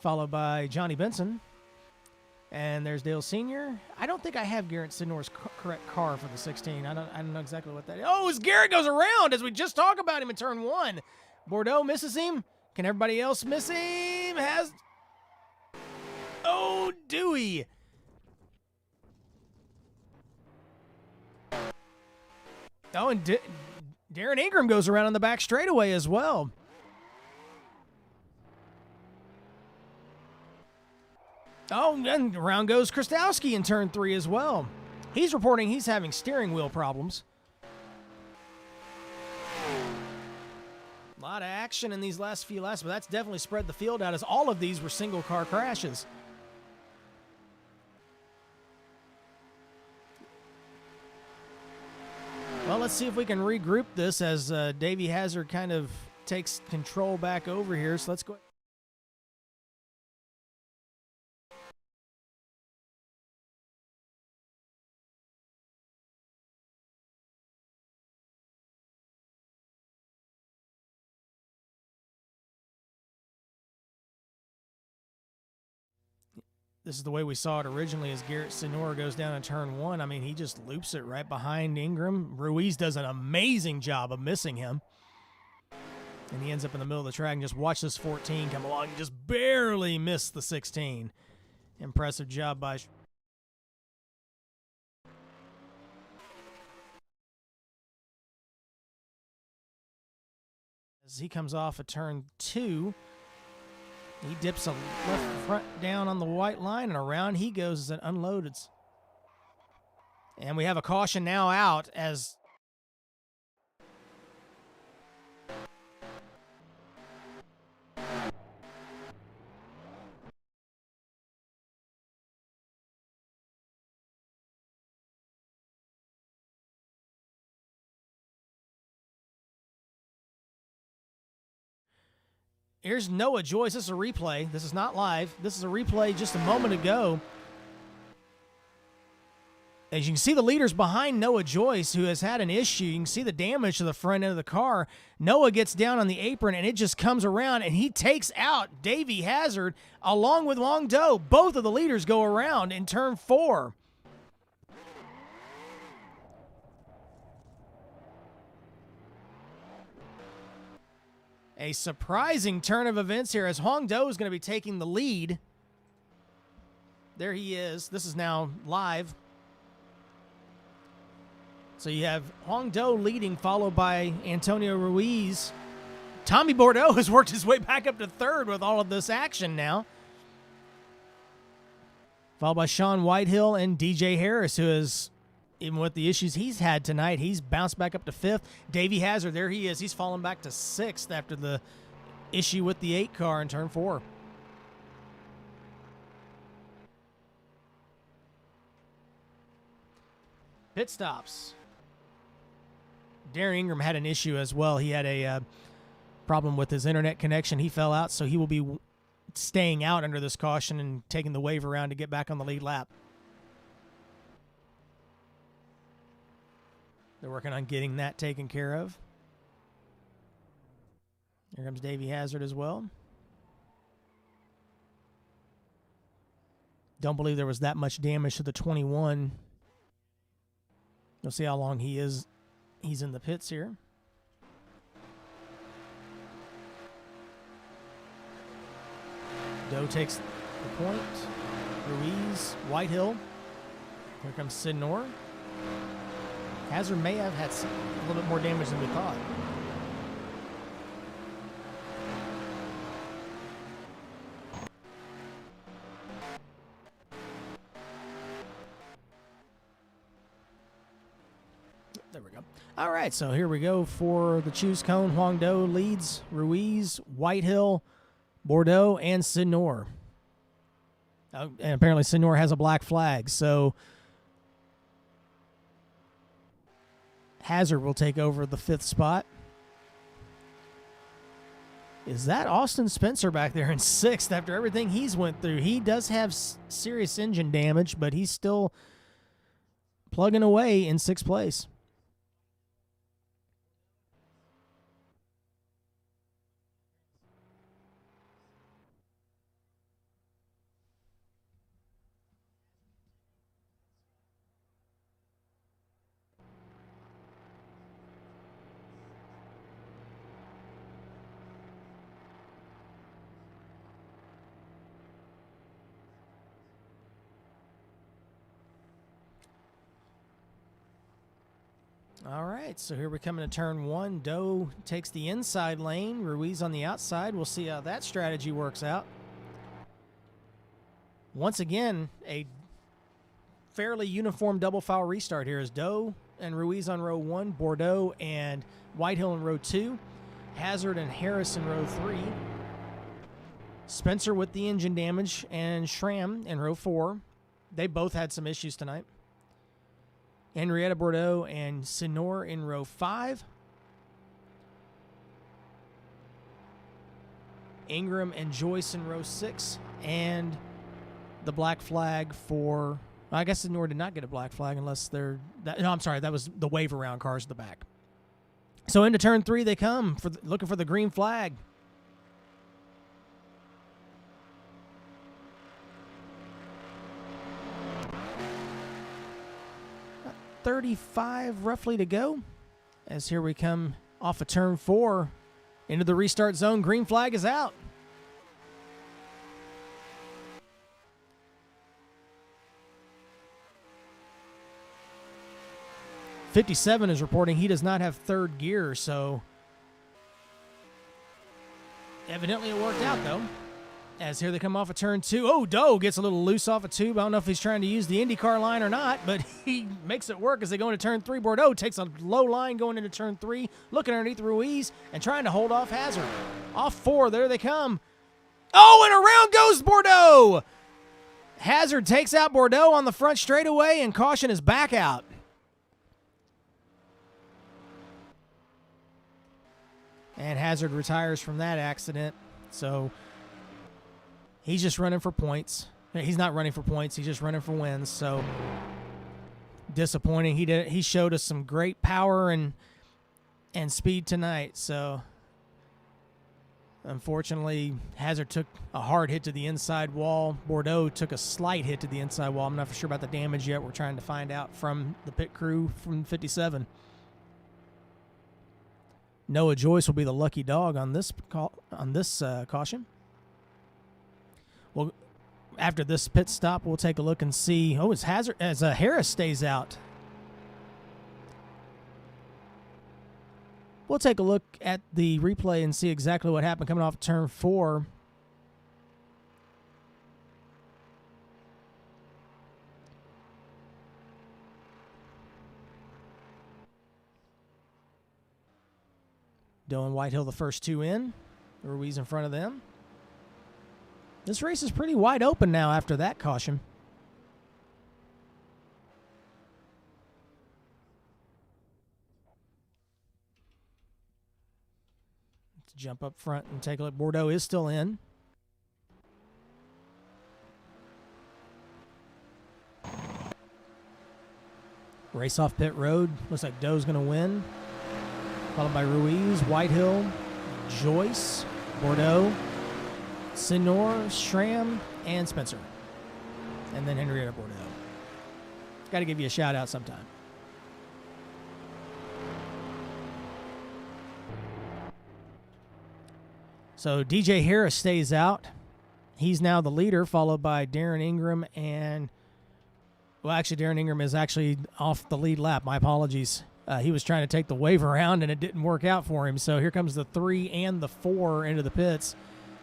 Followed by Johnny Benson. And there's Dale Sr. I don't think I have Garrett Sidnor's correct car for the 16. I don't know exactly what that is. Oh, as Garrett goes around, as we just talked about him in turn 1. Bordeaux misses him. Can everybody else miss him? Oh, Dewey. Oh, and Darren Ingram goes around on the back straightaway as well. Oh, and around goes Krastowski in turn 3 as well. He's reporting he's having steering wheel problems. A lot of action in these last few laps, but that's definitely spread the field out as all of these were single car crashes. Well, let's see if we can regroup this as Davey Hazard kind of takes control back over here. So let's go. This is the way we saw it originally as Garrett Sinor goes down in turn 1. I mean, he just loops it right behind Ingram. Ruiz does an amazing job of missing him. And he ends up in the middle of the track. And just watch this 14 come along. He just barely missed the 16. Impressive job by... As he comes off of turn 2... He dips a left front down on the white line, and around he goes as it unloaded. And we have a caution now out as... Here's Noah Joyce. This is a replay. This is not live. This is a replay just a moment ago. As you can see, the leader's behind Noah Joyce, who has had an issue. You can see the damage to the front end of the car. Noah gets down on the apron, and it just comes around, and he takes out Davey Hazard along with Long Do. Both of the leaders go around in turn 4. A surprising turn of events here as Hong Do is going to be taking the lead. There he is. This is now live. So you have Hong Do leading, followed by Antonio Ruiz. Tommy Bordeaux has worked his way back up to 3rd with all of this action now. Followed by Sean Whitehill and DJ Harris, who is... Even with the issues he's had tonight, he's bounced back up to 5th. Davey Hazard, there he is. He's fallen back to 6th after the issue with the 8 car in turn 4. Pit stops. Darren Ingram had an issue as well. He had a problem with his internet connection. He fell out, so he will be staying out under this caution and taking the wave around to get back on the lead lap. They're working on getting that taken care of. Here comes Davey Hazard as well. Don't believe there was that much damage to the 21. You'll see how long he's in the pits here. Doe takes the point. Ruiz, Whitehill. Here comes Sidnor. Hazard may have had a little bit more damage than we thought. There we go. All right, so here we go for the choose cone. Hong Do leads, Ruiz, Whitehill, Bordeaux, and Sidnor. And apparently Sidnor has a black flag, so Hazard will take over the 5th spot. Is that Austin Spencer back there in 6th after everything he's went through? He does have serious engine damage, but he's still plugging away in 6th place. All right, so here we come into turn 1. Doe takes the inside lane. Ruiz on the outside. We'll see how that strategy works out. Once again, a fairly uniform double file restart here as Doe and Ruiz on row 1, Bordeaux and Whitehill in row 2, Hazard and Harris in row 3, Spencer with the engine damage, and Schramm in row 4. They both had some issues tonight. Henrietta Bordeaux and Sidnor in row 5. Ingram and Joyce in row 6, and the black flag for, I guess the Nord did not get a black flag unless they're, no, I'm sorry, that was the wave around cars at the back. So into turn 3 they come, looking for the green flag. 35 roughly to go, as here we come off of turn 4 into the restart zone. Green flag is out. '57 is reporting he does not have third gear, so evidently it worked out though. As here they come off of turn 2. Oh, Doe gets a little loose off a tube. I don't know if he's trying to use the IndyCar line or not, but he makes it work as they go into turn 3. Bordeaux takes a low line going into turn 3, looking underneath Ruiz and trying to hold off Hazard. Off 4, there they come. Oh, and around goes Bordeaux. Hazard takes out Bordeaux on the front straightaway, and caution is back out. And Hazard retires from that accident, so he's just running for points. He's not running for points. He's just running for wins. So disappointing. He showed us some great power and speed tonight. So unfortunately, Hazard took a hard hit to the inside wall. Bordeaux took a slight hit to the inside wall. I'm not for sure about the damage yet. We're trying to find out from the pit crew from 57. Noah Joyce will be the lucky dog on this caution. Well, after this pit stop, we'll take a look and see. Oh, it's Hazard as Harris stays out. We'll take a look at the replay and see exactly what happened coming off turn 4. Doe and Whitehill the first 2 in. Ruiz in front of them. This race is pretty wide open now after that caution. Let's jump up front and take a look. Bordeaux is still in. Race off pit road. Looks like Doe's going to win. Followed by Ruiz, Whitehill, Joyce, Bordeaux, Senor, Schramm, and Spencer. And then Henrietta Bordeaux. Got to give you a shout out sometime. So DJ Harris stays out. He's now the leader, followed by Darren Ingram and, well, actually, Darren Ingram is actually off the lead lap. My apologies. He was trying to take the wave around, and it didn't work out for him. So here comes the 3 and the 4 into the pits.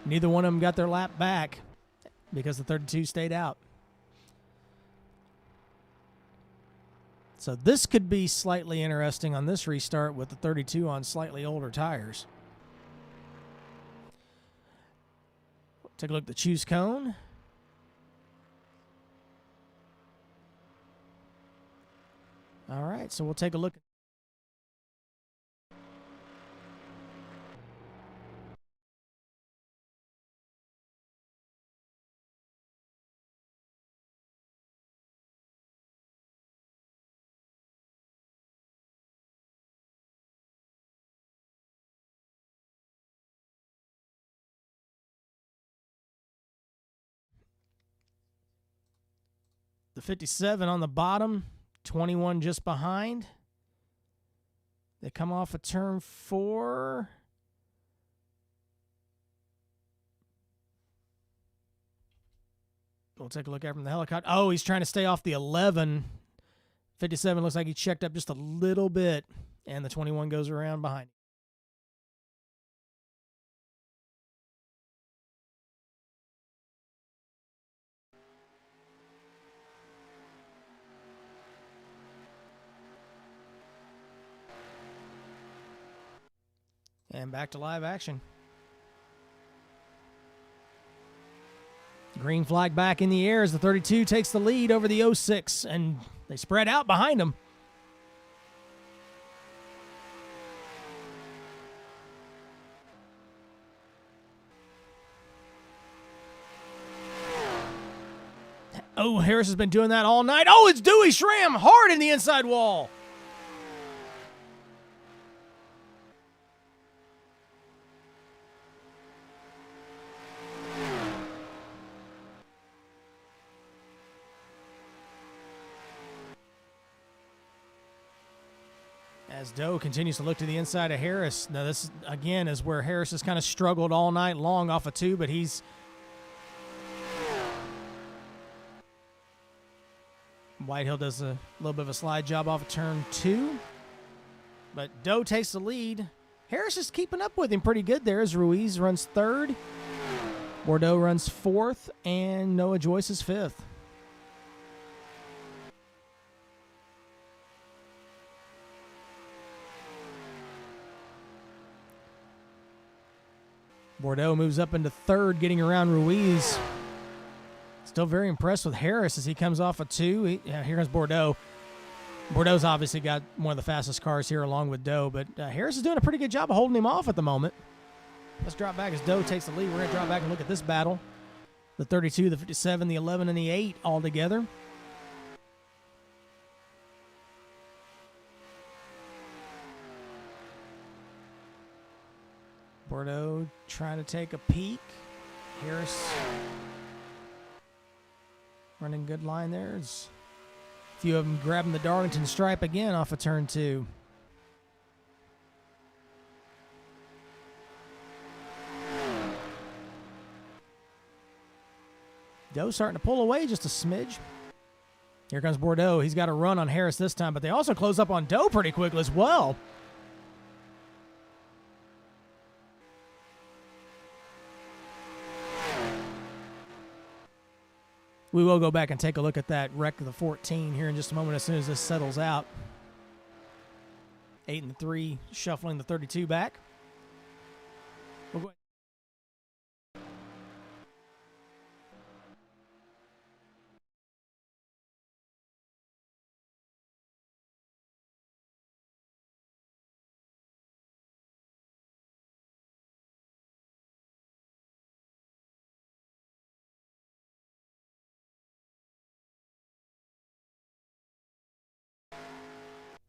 Neither one of them got their lap back because the 32 stayed out. So this could be slightly interesting on this restart with the 32 on slightly older tires. Take a look at the choose cone. All right, so we'll take a look. The 57 on the bottom, 21 just behind. They come off a turn 4. We'll take a look at from the helicopter. Oh, he's trying to stay off the 11. 57 looks like he checked up just a little bit, and the 21 goes around behind. And back to live action. Green flag back in the air as the 32 takes the lead over the 06, and they spread out behind them. Oh, Harris has been doing that all night. Oh, it's Dewey Schramm hard in the inside wall. As Doe continues to look to the inside of Harris. Now, this, again, is where Harris has kind of struggled all night long off of 2, but he's... Whitehill does a little bit of a slide job off of turn 2. But Doe takes the lead. Harris is keeping up with him pretty good there as Ruiz runs 3rd. Bordeaux runs 4th, and Noah Joyce is 5th. Bordeaux moves up into 3rd, getting around Ruiz. Still very impressed with Harris as he comes off a 2. Here comes Bordeaux. Bordeaux's obviously got one of the fastest cars here along with Doe, but Harris is doing a pretty good job of holding him off at the moment. Let's drop back as Doe takes the lead. We're going to drop back and look at this battle. The 32, the 57, the 11, and the 8 all together. Bordeaux trying to take a peek. Harris running good line there. There's a few of them grabbing the Darlington stripe again off of turn 2. Doe starting to pull away just a smidge. Here comes Bordeaux. He's got a run on Harris this time, but they also close up on Doe pretty quickly as well. We will go back and take a look at that wreck of the 14 here in just a moment as soon as this settles out. 8 and 3, shuffling the 32 back. We'll go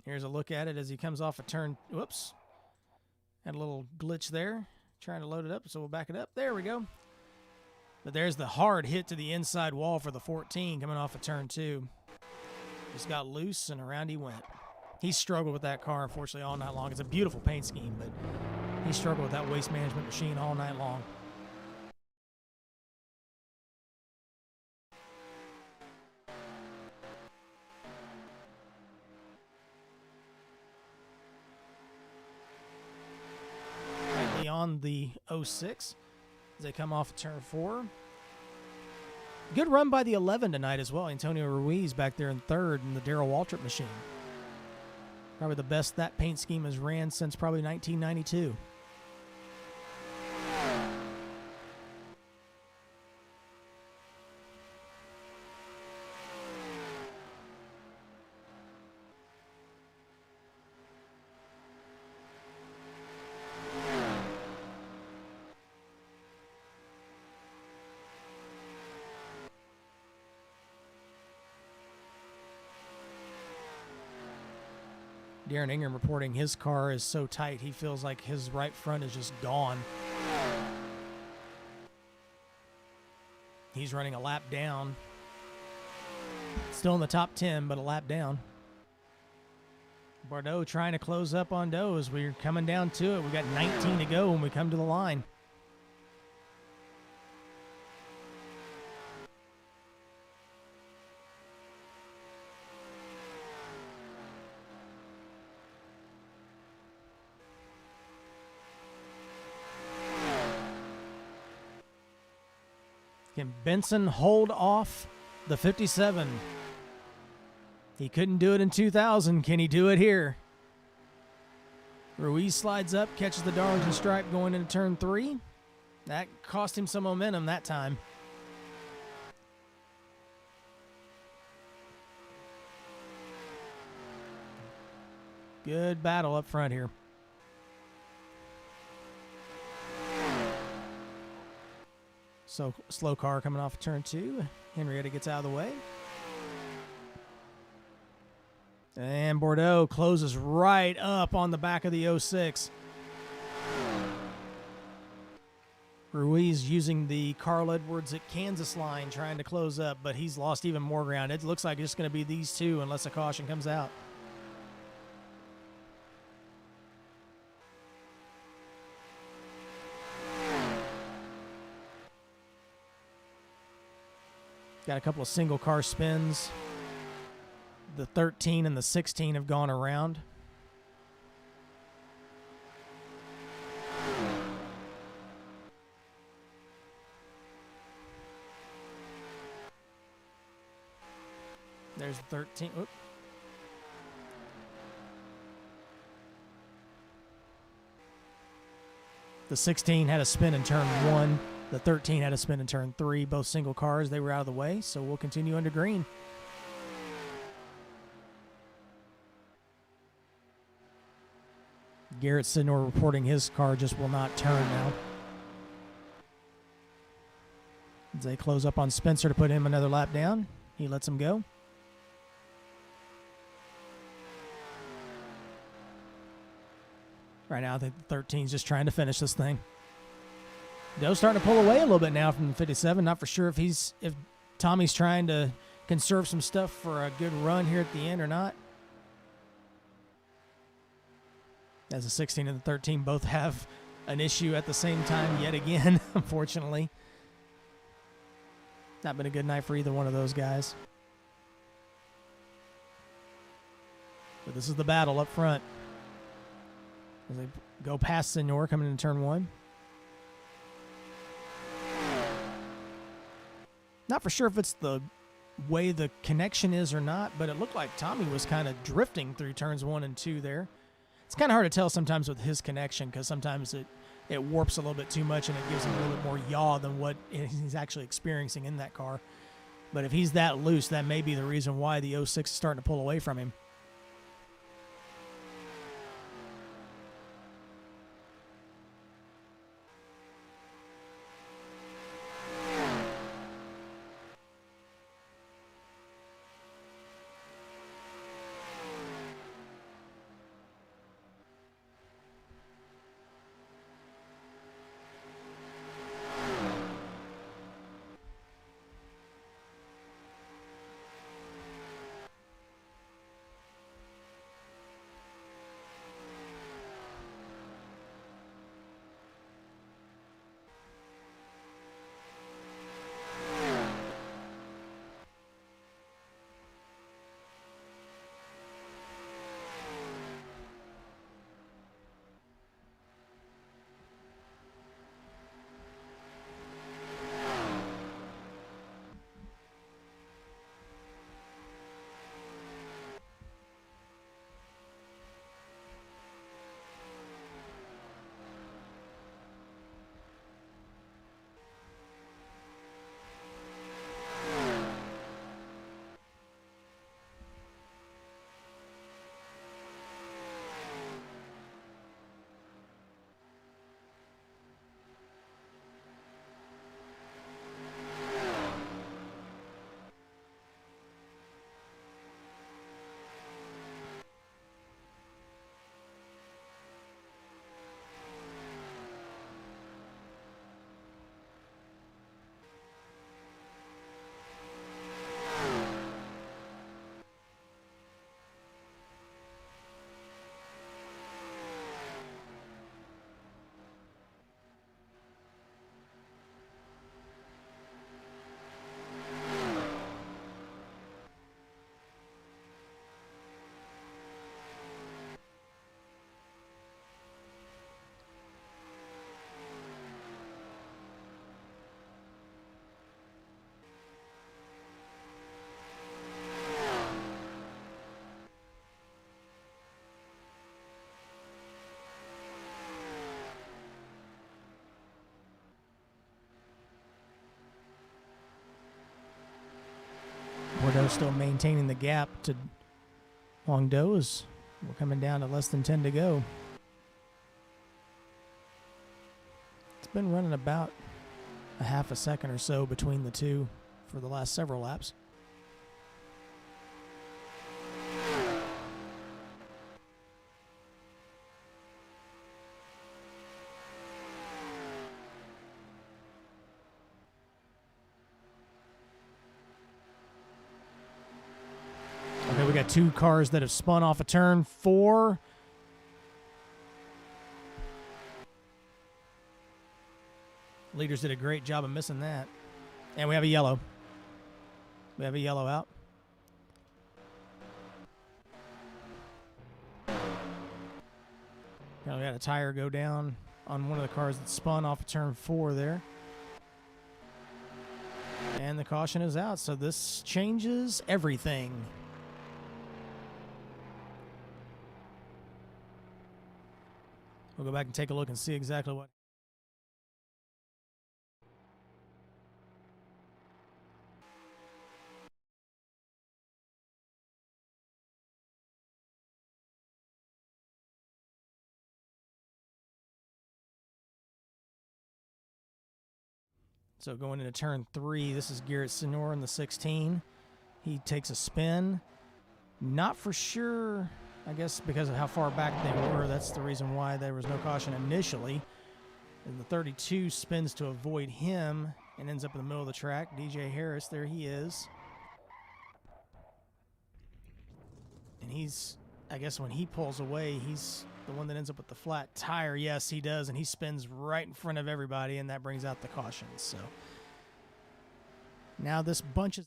Here's a look at it as he comes off a turn. Whoops. Had a little glitch there. Trying to load it up, so we'll back it up. There we go. But there's the hard hit to the inside wall for the 14 coming off of turn 2. Just got loose, and around he went. He struggled with that car, unfortunately, all night long. It's a beautiful paint scheme, but he struggled with that waste management machine all night long. On the 06 as they come off turn 4. Good run by the 11 tonight as well. Antonio Ruiz back there in 3rd in the Darrell Waltrip machine. Probably the best that paint scheme has ran since probably 1992. Darren Ingram reporting his car is so tight he feels like his right front is just gone. He's running a lap down. Still in the top 10, but a lap down. Bordeaux trying to close up on Doe as we're coming down to it. We've got 19 to go when we come to the line. Can Benson hold off the 57? He couldn't do it in 2000. Can he do it here? Ruiz slides up, catches the Darlington stripe going into turn 3. That cost him some momentum that time. Good battle up front here. So slow car coming off of turn 2. Henrietta gets out of the way. And Bordeaux closes right up on the back of the 06. Ruiz using the Carl Edwards at Kansas line trying to close up, but he's lost even more ground. It looks like it's going to be these two unless a caution comes out. Got a couple of single car spins. The 13 and the 16 have gone around. There's the 13. Oop. The 16 had a spin in turn 1. The 13 had a spin in turn 3. Both single cars. They were out of the way, so we'll continue under green. Garrett Sidnor reporting his car just will not turn now. As they close up on Spencer to put him another lap down, he lets him go. Right now, I think the 13's just trying to finish this thing. Doe's starting to pull away a little bit now from the 57. Not for sure if Tommy's trying to conserve some stuff for a good run here at the end or not. As the 16 and the 13 both have an issue at the same time yet again, unfortunately. Not been a good night for either one of those guys. But this is the battle up front. As they go past Senor coming into turn 1. Not for sure if it's the way the connection is or not, but it looked like Tommy was kind of drifting through turns 1 and 2 there. It's kind of hard to tell sometimes with his connection because sometimes it warps a little bit too much and it gives him a little bit more yaw than what he's actually experiencing in that car. But if he's that loose, that may be the reason why the 06 is starting to pull away from him. Bordeaux still maintaining the gap to Guangdou as we're coming down to less than 10 to go. It's been running about a half a second or so between the two for the last several laps. Okay, we got two cars that have spun off of turn 4. Leaders did a great job of missing that. And we have a yellow. We have a yellow out. Now we had a tire go down on one of the cars that spun off of turn 4 there. And the caution is out, so this changes everything. We'll go back and take a look and see exactly what. So going into turn 3, this is Garrett Senor in the 16. He takes a spin. Not for sure, I guess because of how far back they were. That's the reason why there was no caution initially. And the 32 spins to avoid him and ends up in the middle of the track. DJ Harris, there he is. And he's, I guess when he pulls away, he's the one that ends up with the flat tire. Yes, he does, and he spins right in front of everybody, and that brings out the caution. So now this bunch is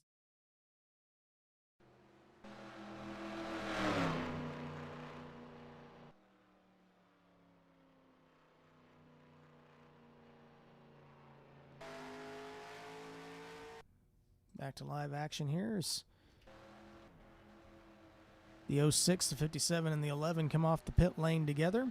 back to live action here. The 06, the 57, and the 11 come off the pit lane together.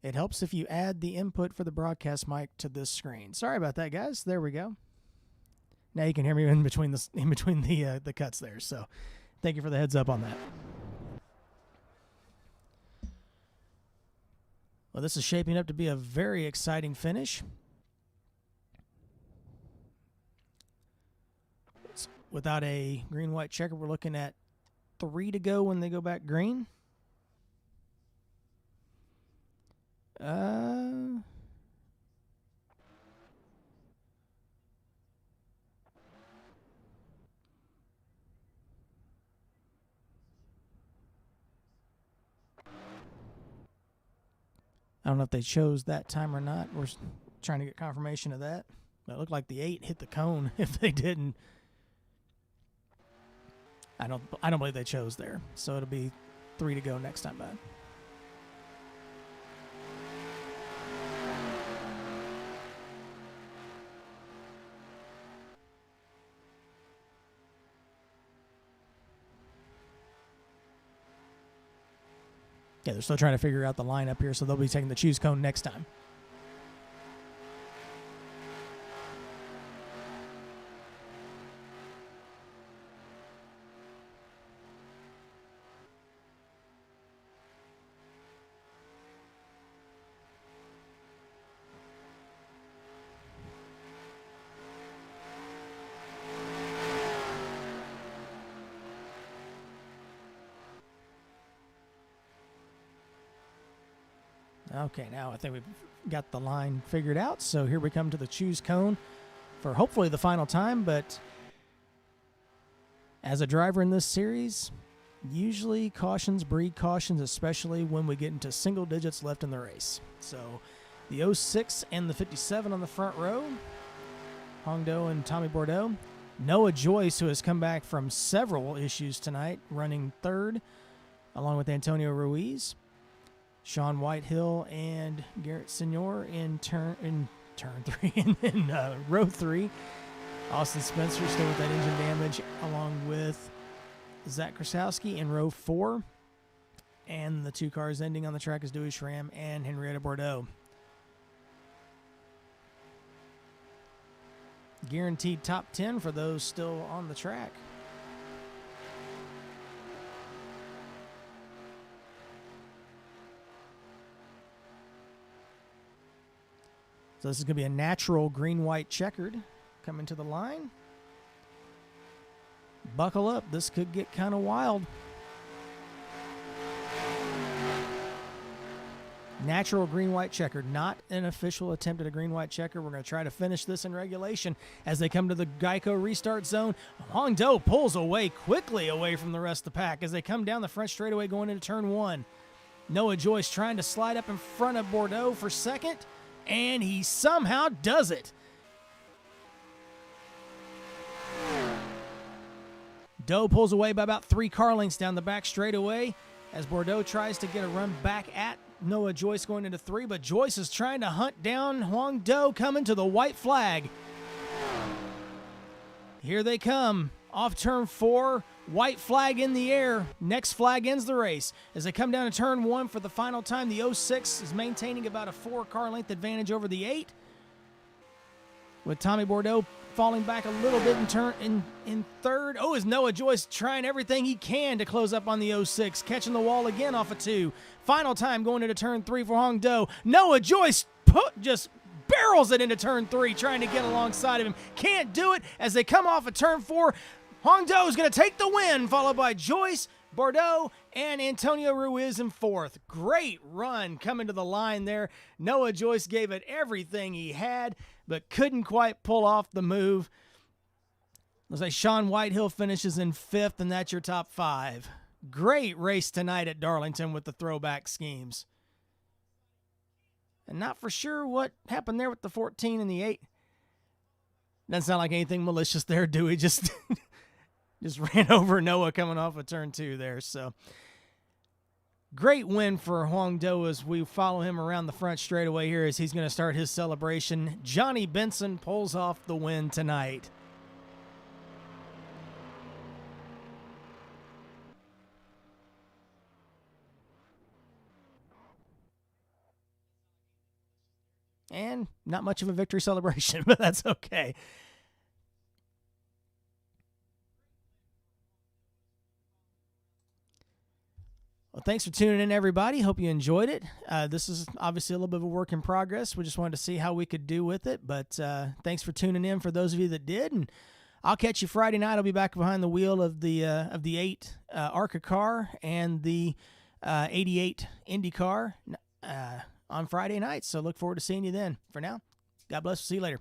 It helps if you add the input for the broadcast mic to this screen. Sorry about that, guys. There we go. Now you can hear me in between the cuts there. So, thank you for the heads up on that. Well, this is shaping up to be a very exciting finish. Without a green-white checker, we're looking at 3 to go when they go back green. I don't know if they chose that time or not. We're trying to get confirmation of that. It looked like the 8 hit the cone. If they didn't, I don't believe they chose there. So it'll be 3 to go next time by. Yeah, they're still trying to figure out the lineup here, so they'll be taking the choose cone next time. Okay, now I think we've got the line figured out. So here we come to the choose cone for hopefully the final time. But as a driver in this series, usually cautions breed cautions, especially when we get into single digits left in the race. So the 06 and the 57 on the front row, Hongdo and Tommy Bordeaux. Noah Joyce, who has come back from several issues tonight, running third, along with Antonio Ruiz. Sean Whitehill and Garrett Senor in turn 3 and in row 3. Austin Spencer still with that engine damage, along with Zach Krasowski in row 4. And the 2 cars ending on the track is Dewey Schramm and Henrietta Bordeaux. Guaranteed top 10 for those still on the track. So this is going to be a natural green-white checkered coming to the line. Buckle up. This could get kind of wild. Natural green-white checkered, not an official attempt at a green-white checker. We're going to try to finish this in regulation as they come to the Geico restart zone. Huang Do pulls away quickly away from the rest of the pack as they come down the front straightaway going into turn 1. Noah Joyce trying to slide up in front of Bordeaux for second, and he somehow does it. Doe pulls away by about 3 car lengths down the back straightaway as Bordeaux tries to get a run back at Noah Joyce going into 3, but Joyce is trying to hunt down Huang Do coming to the white flag. Here they come. Off turn 4, white flag in the air. Next flag ends the race. As they come down to turn 1 for the final time, the 06 is maintaining about a 4 car length advantage over the 8. With Tommy Bordeaux falling back a little bit in third. Oh, is Noah Joyce trying everything he can to close up on the 06, catching the wall again off of 2. Final time going into turn 3 for Huang Do. Noah Joyce just barrels it into turn 3, trying to get alongside of him. Can't do it as they come off of turn 4. Huang Do is going to take the win, followed by Joyce, Bordeaux, and Antonio Ruiz in 4th. Great run coming to the line there. Noah Joyce gave it everything he had, but couldn't quite pull off the move. Looks like Sean Whitehill finishes in 5th, and that's your top 5. Great race tonight at Darlington with the throwback schemes. And not for sure what happened there with the 14 and the 8. Doesn't sound like anything malicious there, Dewey. Just ran over Noah coming off of turn 2 there. So great win for Huang Do as we follow him around the front straightaway here as he's going to start his celebration. Johnny Benson pulls off the win tonight. And not much of a victory celebration, but that's okay. Well, thanks for tuning in, everybody. Hope you enjoyed it. This is obviously a little bit of a work in progress. We just wanted to see how we could do with it, but thanks for tuning in for those of you that did. And I'll catch you Friday night. I'll be back behind the wheel of the 8 ARCA car and the 88 Indy car on Friday night. So look forward to seeing you then. For now, God bless. See you later.